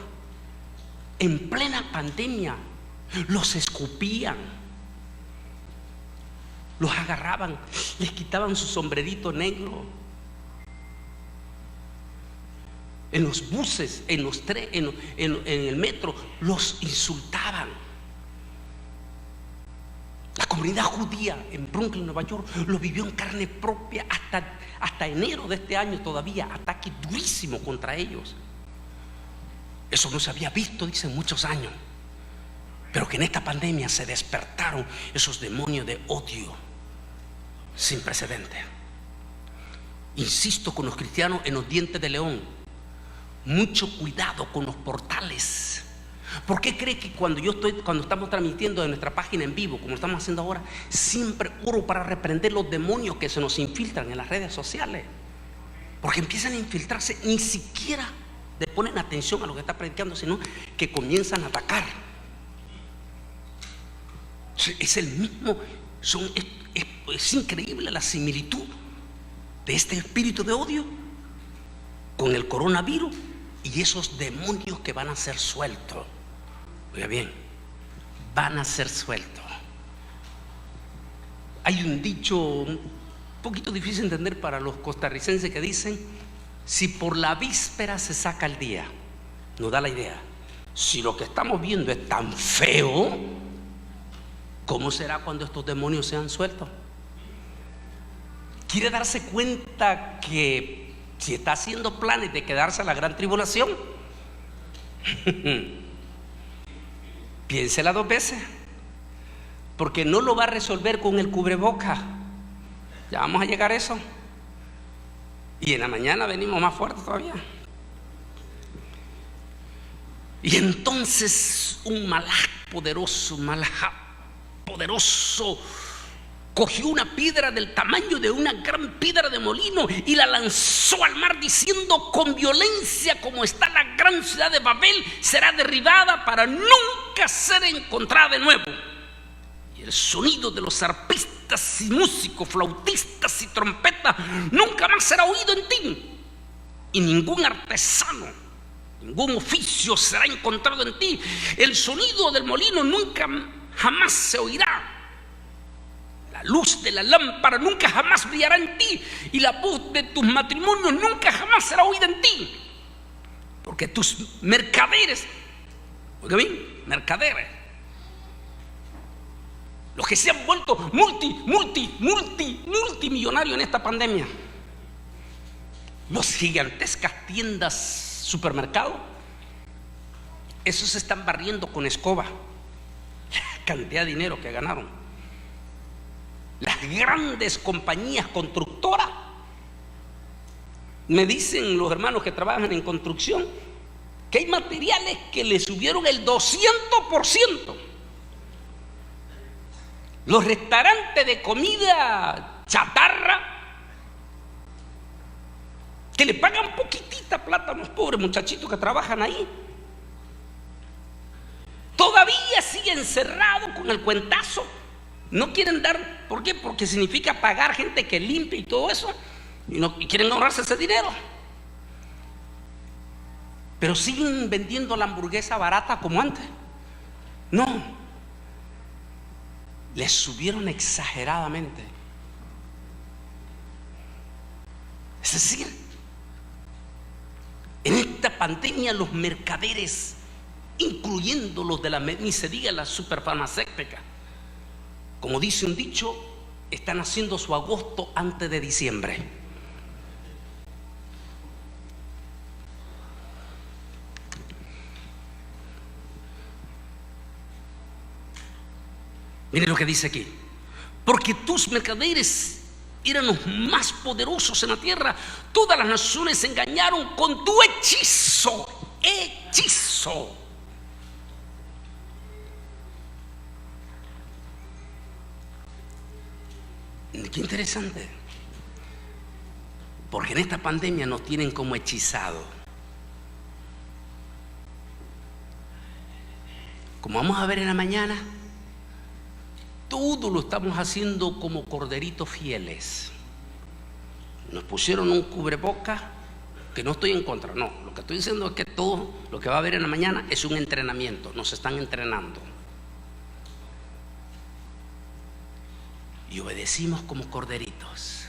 En plena pandemia los escupían, los agarraban, les quitaban su sombrerito negro. En los buses, en el metro, los insultaban. La comunidad judía en Brooklyn, Nueva York, lo vivió en carne propia hasta enero de este año todavía. Ataque durísimo contra ellos. Eso no se había visto, dicen, muchos años. Pero que en esta pandemia se despertaron esos demonios de odio sin precedente. Insisto con los cristianos en los dientes de león. Mucho cuidado con los portales. ¿Por qué cree que cuando estamos transmitiendo de nuestra página en vivo, como lo estamos haciendo ahora, siempre oro para reprender los demonios que se nos infiltran en las redes sociales? Porque empiezan a infiltrarse, ni siquiera le ponen atención a lo que está predicando, sino que comienzan a atacar. Es el mismo, es increíble la similitud de este espíritu de odio con el coronavirus y esos demonios que van a ser sueltos. Oiga bien, van a ser sueltos. Hay un dicho un poquito difícil de entender para los costarricenses que dicen: si por la víspera se saca el día. Nos da la idea. Si lo que estamos viendo es tan feo, ¿cómo será cuando estos demonios sean sueltos? ¿Quiere darse cuenta que si está haciendo planes de quedarse a la gran tribulación, piénsela dos veces, porque no lo va a resolver con el cubreboca? Ya vamos a llegar a eso. Y en la mañana venimos más fuertes todavía. Y entonces un malaj poderoso, cogió una piedra del tamaño de una gran piedra de molino y la lanzó al mar diciendo: con violencia como está la gran ciudad de Babel, será derribada para nunca ser encontrada de nuevo. Y el sonido de los arpistas y músicos, flautistas y trompetas nunca más será oído en ti. Y ningún artesano, ningún oficio será encontrado en ti. El sonido del molino nunca jamás se oirá. La luz de la lámpara nunca jamás brillará en ti, y la voz de tus matrimonios nunca jamás será oída en ti, porque tus mercaderes, oiga bien, mercaderes, los que se han vuelto multimillonarios en esta pandemia, los gigantescas tiendas, supermercados, esos se están barriendo con escoba la cantidad de dinero que ganaron. Las grandes compañías constructoras, me dicen los hermanos que trabajan en construcción, que hay materiales que le subieron el 200%. Los restaurantes de comida chatarra, que le pagan poquitita plata a los pobres muchachitos que trabajan ahí, todavía siguen cerrados con el cuentazo. No quieren dar, ¿por qué? Porque significa pagar gente que limpie y todo eso, y quieren ahorrarse ese dinero. Pero siguen vendiendo la hamburguesa barata como antes. No, les subieron exageradamente. Es decir, en esta pandemia los mercaderes, incluyendo los de la, ni se diga la superfarmacéutica, como dice un dicho, están haciendo su agosto antes de diciembre. Miren lo que dice aquí: porque tus mercaderes eran los más poderosos en la tierra, todas las naciones se engañaron con tu hechizo. Qué interesante, porque en esta pandemia nos tienen como hechizados. Como vamos a ver en la mañana, todo lo estamos haciendo como corderitos fieles. Nos pusieron un cubrebocas, que no estoy en contra, no, lo que estoy diciendo es que todo lo que va a haber en la mañana es un entrenamiento, nos están entrenando. Y obedecimos como corderitos.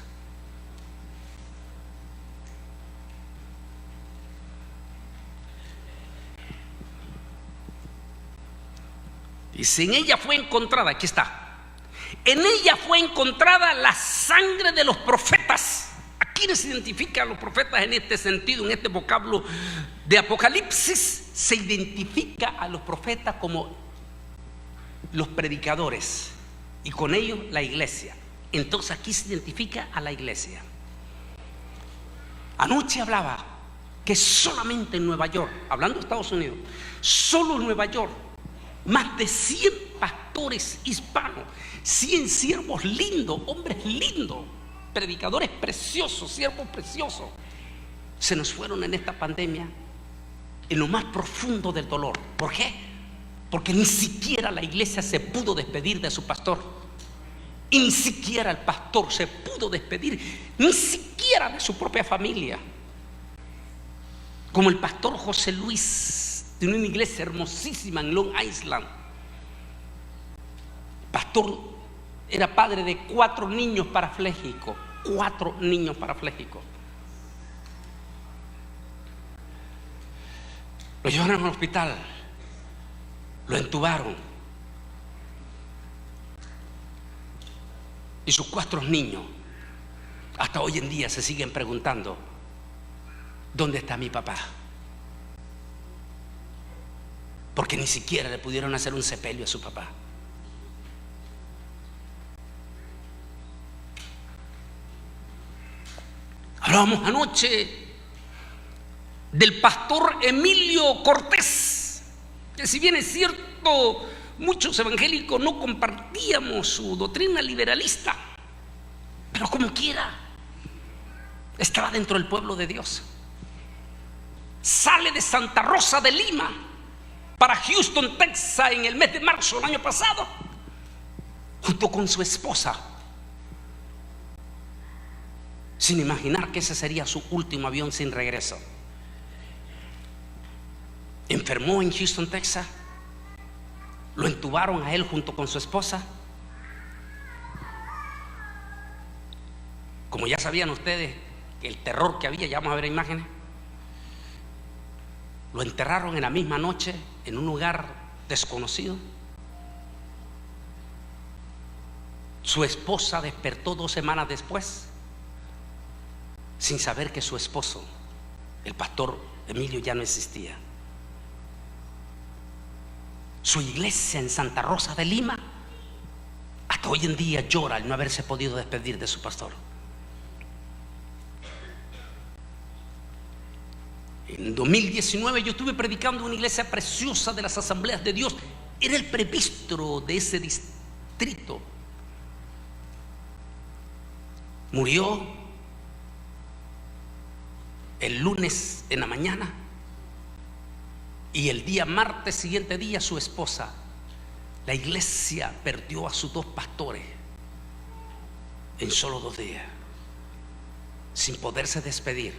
Dice: en ella fue encontrada, aquí está, en ella fue encontrada la sangre de los profetas. ¿A quiénes se identifican los profetas en este sentido, en este vocablo de Apocalipsis? Se identifica a los profetas como los predicadores, y con ellos la iglesia. Entonces aquí se identifica a la iglesia. Anoche hablaba que solamente en Nueva York, hablando de Estados Unidos, solo en Nueva York, más de 100 pastores hispanos, 100 siervos lindos, hombres lindos, predicadores preciosos, siervos preciosos, se nos fueron en esta pandemia en lo más profundo del dolor. ¿Por qué? Porque ni siquiera la iglesia se pudo despedir de su pastor, y ni siquiera el pastor se pudo despedir ni siquiera de su propia familia. Como el pastor José Luis, de una iglesia hermosísima en Long Island. El pastor era padre de 4 niños parapléjicos, 4 niños parapléjicos. Lo llevaron al hospital, lo entubaron, y sus 4 niños hasta hoy en día se siguen preguntando: ¿dónde está mi papá? Porque ni siquiera le pudieron hacer un sepelio a su papá. Hablábamos anoche del pastor Emilio Cortés, que si bien es cierto, muchos evangélicos no compartíamos su doctrina liberalista, pero como quiera, estaba dentro del pueblo de Dios. Sale de Santa Rosa de Lima para Houston, Texas, en el mes de marzo del año pasado, junto con su esposa, sin imaginar que ese sería su último avión sin regreso. Enfermó en Houston, Texas, lo entubaron a él junto con su esposa. Como ya sabían ustedes el terror que había, ya vamos a ver imágenes. Lo enterraron en la misma noche en un lugar desconocido. Su esposa despertó 2 semanas después sin saber que su esposo, el pastor Emilio, ya no existía. Su iglesia en Santa Rosa de Lima hasta hoy en día llora al no haberse podido despedir de su pastor. En 2019 yo estuve predicando en una iglesia preciosa de las Asambleas de Dios. Era el presbítero de ese distrito. Murió el lunes en la mañana, y el día martes siguiente día su esposa. La iglesia perdió a sus 2 pastores en solo 2 días, sin poderse despedir.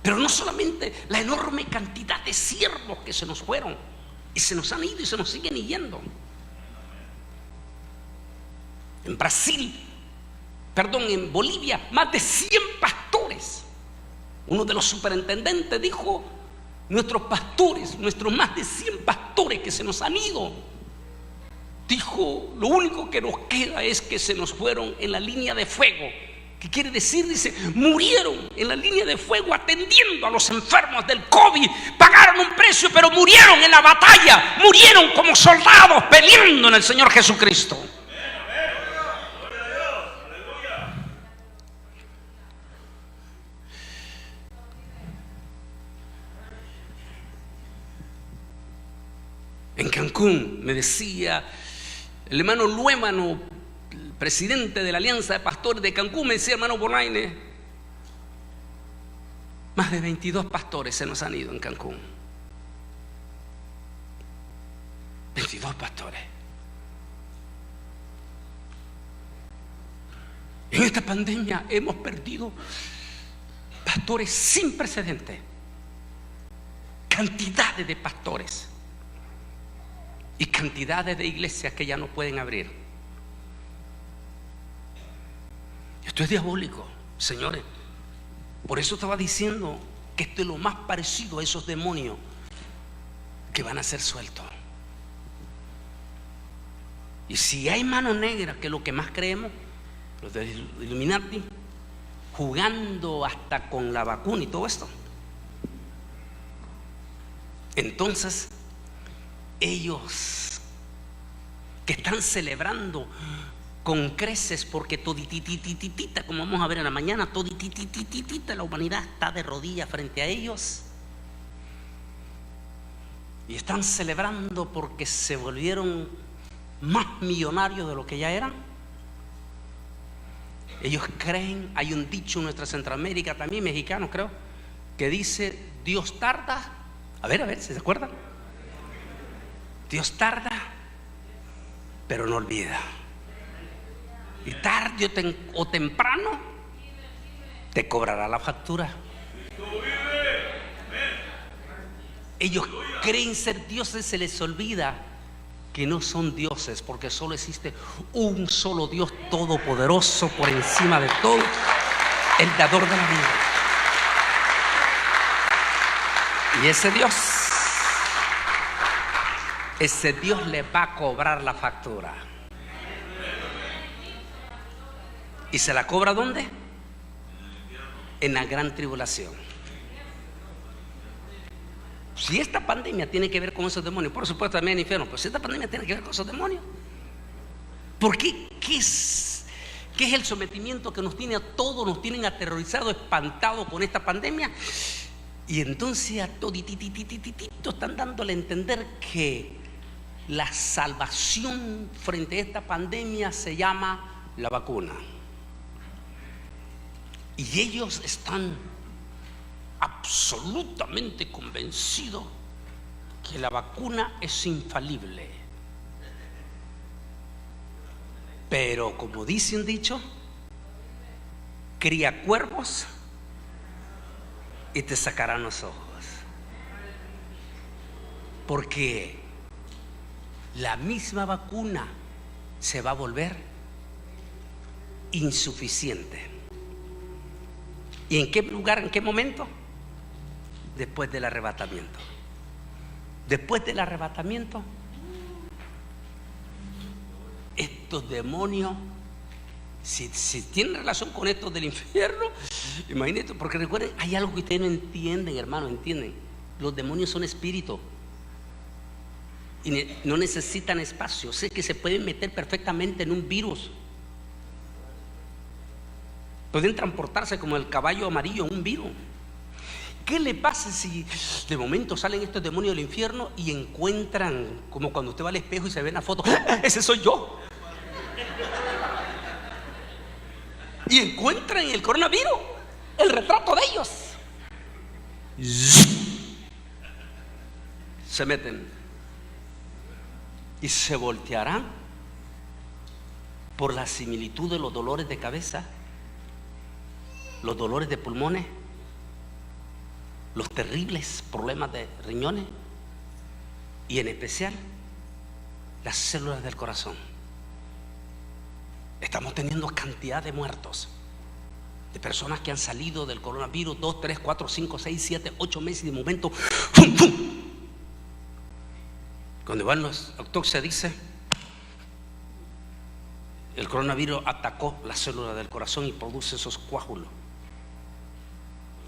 Pero no solamente la enorme cantidad de siervos que se nos fueron y se nos han ido y se nos siguen yendo. En Bolivia, más de 100 pastores. Uno de los superintendentes dijo: nuestros pastores, nuestros más de 100 pastores que se nos han ido, dijo, lo único que nos queda es que se nos fueron en la línea de fuego. ¿Qué quiere decir? Dice, murieron en la línea de fuego atendiendo a los enfermos del COVID. Pagaron un precio, pero murieron en la batalla. Murieron como soldados peleando en el Señor Jesucristo. En Cancún me decía el hermano Luémano, el presidente de la Alianza de Pastores de Cancún, me decía: hermano Bolaine, más de 22 pastores se nos han ido en Cancún. 22 pastores. En esta pandemia hemos perdido pastores sin precedentes, cantidades de pastores y cantidades de iglesias que ya no pueden abrir. Esto es diabólico, señores. Por eso estaba diciendo que esto es lo más parecido a esos demonios que van a ser sueltos. Y si hay mano negra, que es lo que más creemos, los de Illuminati, jugando hasta con la vacuna y todo esto, entonces ellos que están celebrando con creces porque toditititita, como vamos a ver en la mañana, toditititita, la humanidad está de rodillas frente a ellos y están celebrando porque se volvieron más millonarios de lo que ya eran. Ellos creen, hay un dicho en nuestra Centroamérica, también mexicano creo, que dice: Dios tarda, a ver si se acuerdan, Dios tarda pero no olvida, y tarde o temprano te cobrará la factura. Ellos creen ser dioses, se les olvida que no son dioses, porque solo existe un solo Dios todopoderoso por encima de todo, el dador de la vida. Y ese Dios le va a cobrar la factura. ¿Y se la cobra dónde? En la gran tribulación. Si esta pandemia tiene que ver con esos demonios, por supuesto también el infierno, pero si esta pandemia tiene que ver con esos demonios, ¿Por qué? ¿Qué es el sometimiento que nos tiene a todos, nos tienen aterrorizados, espantados con esta pandemia? Y entonces a todititititito están dándole a entender que la salvación frente a esta pandemia se llama la vacuna. Y ellos están absolutamente convencidos que la vacuna es infalible. Pero como dice un dicho, cría cuervos y te sacarán los ojos. Porque la misma vacuna se va a volver insuficiente. ¿Y en qué lugar, en qué momento? Después del arrebatamiento. Después del arrebatamiento, estos demonios, si tienen relación con estos del infierno, imagínate, porque recuerden, hay algo que ustedes no entienden, hermanos, entienden. Los demonios son espíritus y no necesitan espacio. Sé que se pueden meter perfectamente en un virus. Pueden transportarse como el caballo amarillo en un virus. ¿Qué le pasa si de momento salen estos demonios del infierno y encuentran, como cuando usted va al espejo y se ve en la foto, ¡ah, ese soy yo! Y encuentran el coronavirus, el retrato de ellos. Se meten y se voltearán por la similitud de los dolores de cabeza, los dolores de pulmones, los terribles problemas de riñones y en especial las células del corazón. Estamos teniendo cantidad de muertos, de personas que han salido del coronavirus 2, 3, 4, 5, 6, 7, 8 meses y de momento ¡fum, fum! Cuando van los autopsias dice el coronavirus atacó las células del corazón y produce esos coágulos.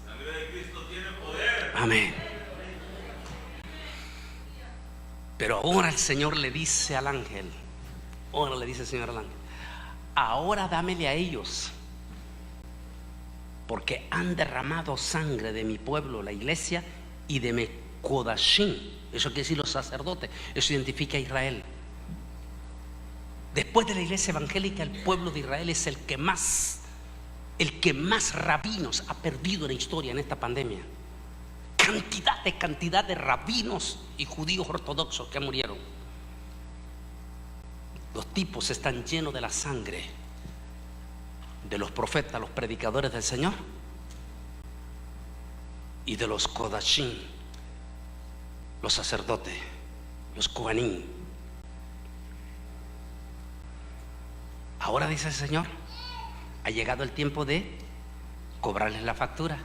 La sangre de Cristo tiene poder. Amén. Pero ahora el Señor le dice al ángel, ahora le dice el Señor al ángel, ahora dámele a ellos, porque han derramado sangre de mi pueblo, la iglesia, y de mi Kodashim. Eso quiere decir los sacerdotes. Eso identifica a Israel. Después de la iglesia evangélica, el pueblo de Israel es el que más rabinos ha perdido en la historia en esta pandemia. Cantidad de rabinos y judíos ortodoxos que murieron. Los tipos están llenos de la sangre de los profetas, los predicadores del Señor, y de los Kodashim, los sacerdotes, los Kohanim. Ahora dice el Señor, ha llegado el tiempo de cobrarles la factura.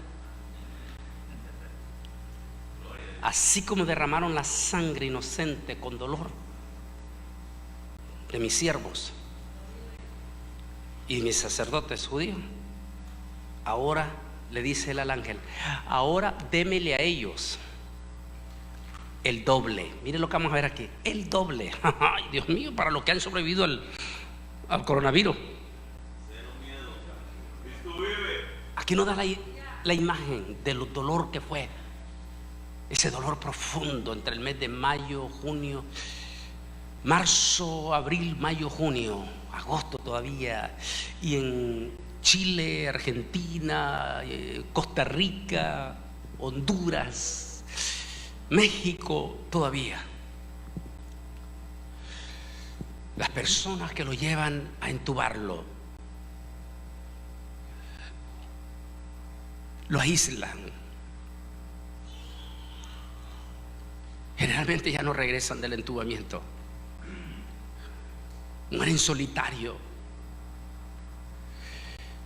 Así como derramaron la sangre inocente con dolor de mis siervos y mis sacerdotes judíos, ahora le dice él al ángel, ahora démele a ellos el doble. Miren lo que vamos a ver aquí, el doble. Ay, Dios mío, para los que han sobrevivido al coronavirus. Aquí nos da la imagen del dolor que fue, ese dolor profundo entre el mes de mayo, junio, marzo, abril, mayo, junio, agosto todavía, y en Chile, Argentina, Costa Rica, Honduras, México todavía. Las personas que lo llevan a entubarlo lo aíslan. Generalmente ya no regresan del entubamiento. Mueren solitario,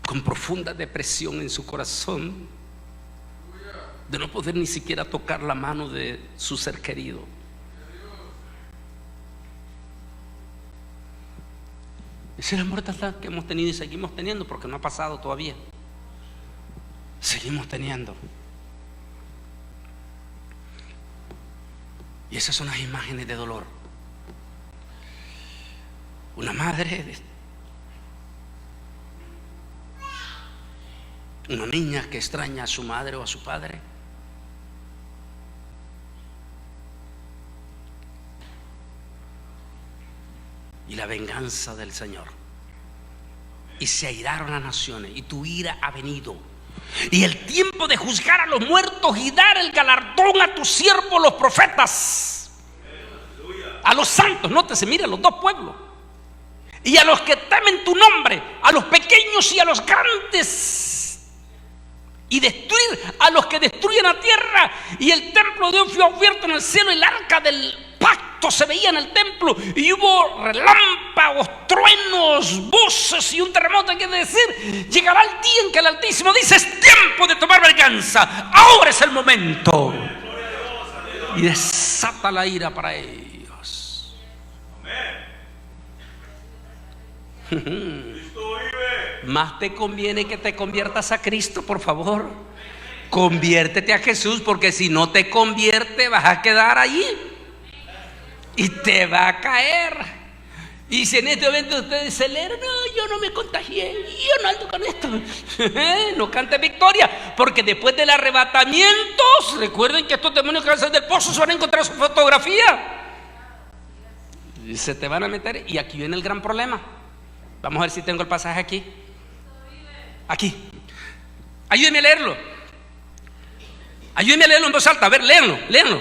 con profunda depresión en su corazón, de no poder ni siquiera tocar la mano de su ser querido. Esa es la mortandad que hemos tenido y seguimos teniendo, porque no ha pasado todavía. Seguimos teniendo. Y esas son las imágenes de dolor. Una madre, una niña que extraña a su madre o a su padre. Y la venganza del Señor. Y se airaron las naciones, y tu ira ha venido. Y el tiempo de juzgar a los muertos y dar el galardón a tus siervos los profetas, a los santos, nótese, mira, los dos pueblos, y a los que temen tu nombre, a los pequeños y a los grandes, y destruir a los que destruyen la tierra. Y el templo de Dios fue abierto en el cielo, y el arca del pacto se veía en el templo, y hubo relámpagos, truenos, voces y un terremoto. Quiere decir, llegará el día en que el Altísimo dice: es tiempo de tomar venganza, ahora es el momento, y desata la ira para ellos. Más te conviene que te conviertas a Cristo, por favor. Conviértete a Jesús, porque si no te convierte vas a quedar allí y te va a caer. Y si en este momento ustedes se leen: no, yo no me contagié, yo no ando con esto, no cante victoria, porque después del arrebatamiento, recuerden que estos demonios que salen del pozo se van a encontrar su fotografía y se te van a meter. Y aquí viene el gran problema. Vamos a ver si tengo el pasaje aquí. Aquí. Ayúdenme a leerlo. Ayúdenme a leerlo en voz alta. A ver, léanlo.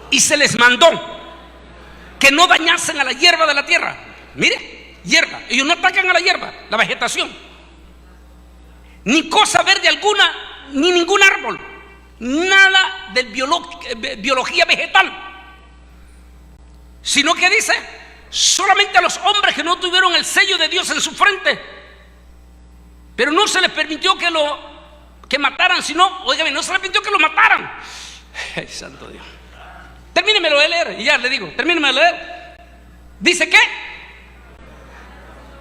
Y se les mandó que no dañasen a la hierba de la tierra. Mire, hierba. Ellos no atacan a la hierba, la vegetación, ni cosa verde alguna, ni ningún árbol. Nada de biología vegetal. Sino que dice: solamente a los hombres que no tuvieron el sello de Dios en su frente. Pero no se les permitió que mataran, sino, óigame, no se les permitió que lo mataran. Ay, santo Dios. Termínemelo de leer, y ya le digo, termíneme de leer. Dice que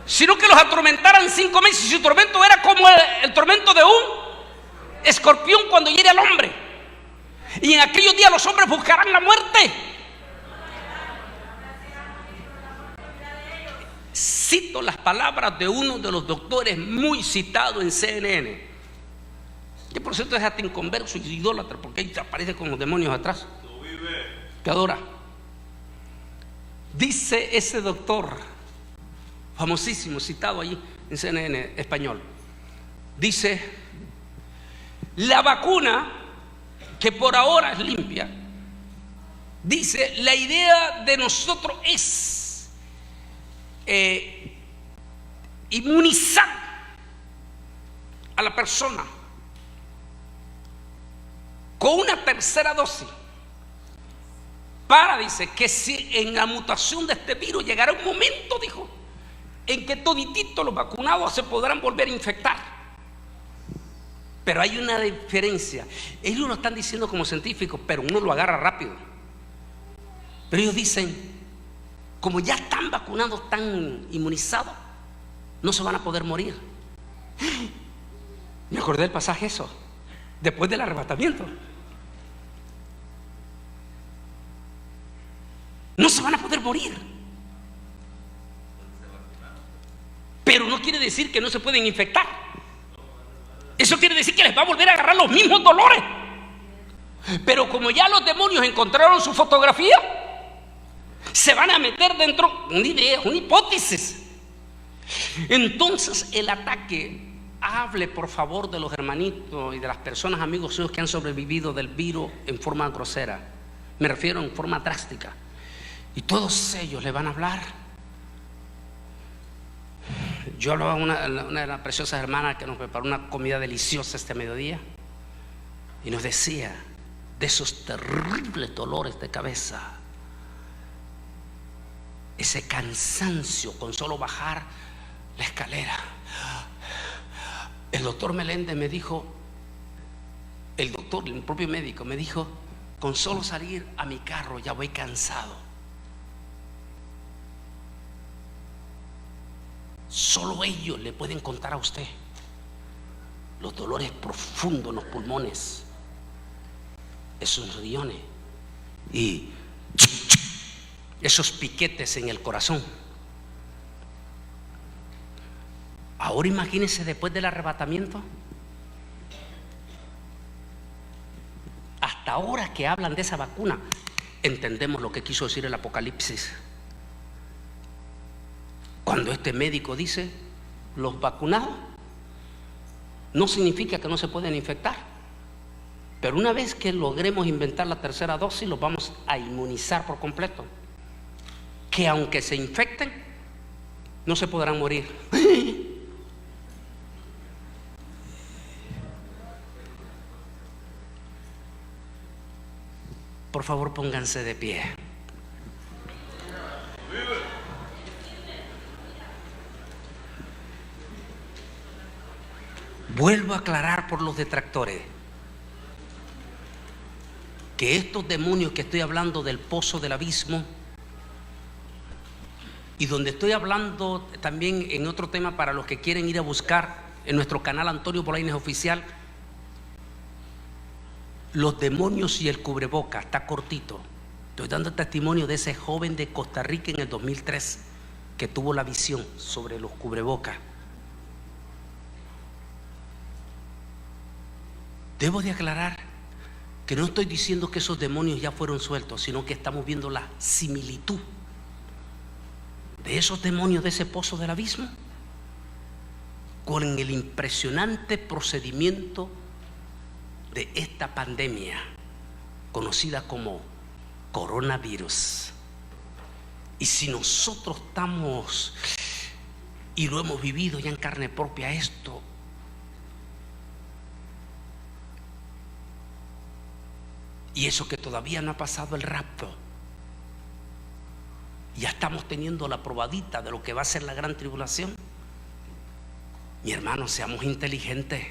sino que los atormentaran 5 meses, y su tormento era como el tormento de un escorpión cuando hiere al hombre. Y en aquellos días los hombres buscarán la muerte. Cito las palabras de uno de los doctores muy citado en CNN, que por cierto es hasta inconverso y idólatra, porque ahí aparece con los demonios atrás, que adora. Dice ese doctor famosísimo, citado allí en CNN español, dice: la vacuna, que por ahora es limpia, dice, la idea de nosotros es inmunizar a la persona con una tercera dosis, para, dice, que si en la mutación de este virus llegará un momento, dijo, en que todititos los vacunados se podrán volver a infectar. Pero hay una diferencia. Ellos lo están diciendo como científicos, pero uno lo agarra rápido. Pero ellos dicen: como ya están vacunados, están inmunizados, no se van a poder morir. Me acordé del pasaje eso, después del arrebatamiento. No se van a poder morir. Pero no quiere decir que no se pueden infectar. Eso quiere decir que les va a volver a agarrar los mismos dolores. Pero como ya los demonios encontraron su fotografía, se van a meter dentro una idea, una hipótesis. Entonces el ataque, hable por favor de los hermanitos y de las personas, amigos suyos, que han sobrevivido del virus en forma grosera. Me refiero en forma drástica. Y todos ellos le van a hablar. Yo hablaba a una de las preciosas hermanas que nos preparó una comida deliciosa este mediodía, y nos decía de esos terribles dolores de cabeza, ese cansancio con solo bajar la escalera. El doctor Meléndez me dijo, el doctor, el propio médico me dijo: con solo salir a mi carro ya voy cansado. Solo ellos le pueden contar a usted los dolores profundos en los pulmones, esos riñones y esos piquetes en el corazón. Ahora imagínense después del arrebatamiento. Hasta ahora que hablan de esa vacuna, entendemos lo que quiso decir el Apocalipsis. Cuando este médico dice, los vacunados, no significa que no se pueden infectar, pero una vez que logremos inventar la tercera dosis, los vamos a inmunizar por completo. Que aunque se infecten, no se podrán morir. Por favor, pónganse de pie. Vuelvo a aclarar por los detractores que estos demonios que estoy hablando del pozo del abismo, y donde estoy hablando también en otro tema para los que quieren ir a buscar en nuestro canal Antonio Bolaños Oficial, los demonios y el cubreboca, está cortito. Estoy dando testimonio de ese joven de Costa Rica en el 2003 que tuvo la visión sobre los cubrebocas. Debo de aclarar que no estoy diciendo que esos demonios ya fueron sueltos, sino que estamos viendo la similitud de esos demonios de ese pozo del abismo con el impresionante procedimiento de esta pandemia conocida como coronavirus. Y si nosotros estamos y lo hemos vivido ya en carne propia esto, y eso que todavía no ha pasado el rapto, ya estamos teniendo la probadita de lo que va a ser la gran tribulación. Mi hermano, seamos inteligentes.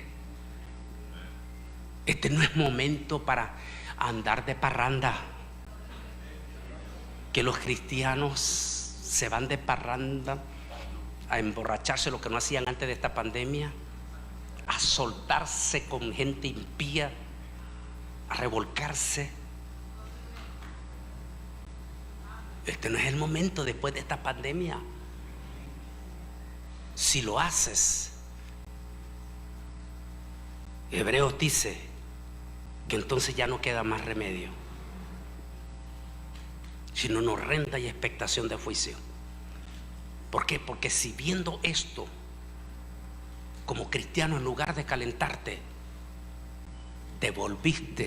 Este no es momento para andar de parranda. Que los cristianos se van de parranda a emborracharse, lo que no hacían antes de esta pandemia, a soltarse con gente impía, a revolcarse. Este no es el momento después de esta pandemia. Si lo haces, Hebreos dice que entonces ya no queda más remedio, sino una horrenda y expectación de juicio. ¿Por qué? Porque si viendo esto como cristiano, en lugar de calentarte, te volviste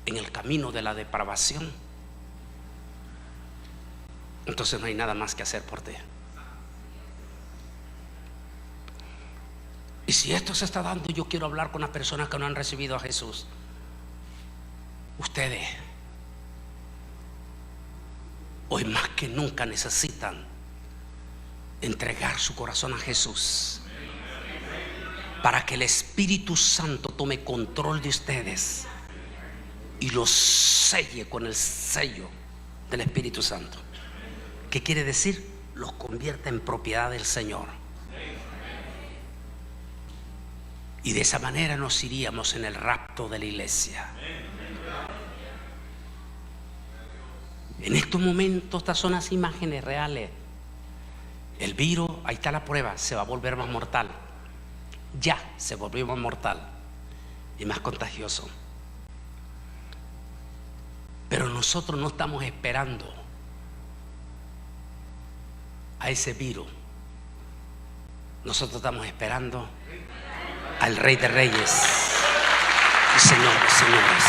en el camino de la depravación, entonces no hay nada más que hacer por ti. Y si esto se está dando, yo quiero hablar con las personas que no han recibido a Jesús. Ustedes hoy más que nunca necesitan entregar su corazón a Jesús, para que el Espíritu Santo tome control de ustedes y los selle con el sello del Espíritu Santo. ¿Qué quiere decir? Los convierta en propiedad del Señor. Y de esa manera nos iríamos en el rapto de la iglesia. En estos momentos, estas son las imágenes reales. El virus, ahí está la prueba, se va a volver más mortal. Ya se volvió más mortal y más contagioso. Pero nosotros no estamos esperando a ese virus. Nosotros estamos esperando al Rey de Reyes y Señor de Señores.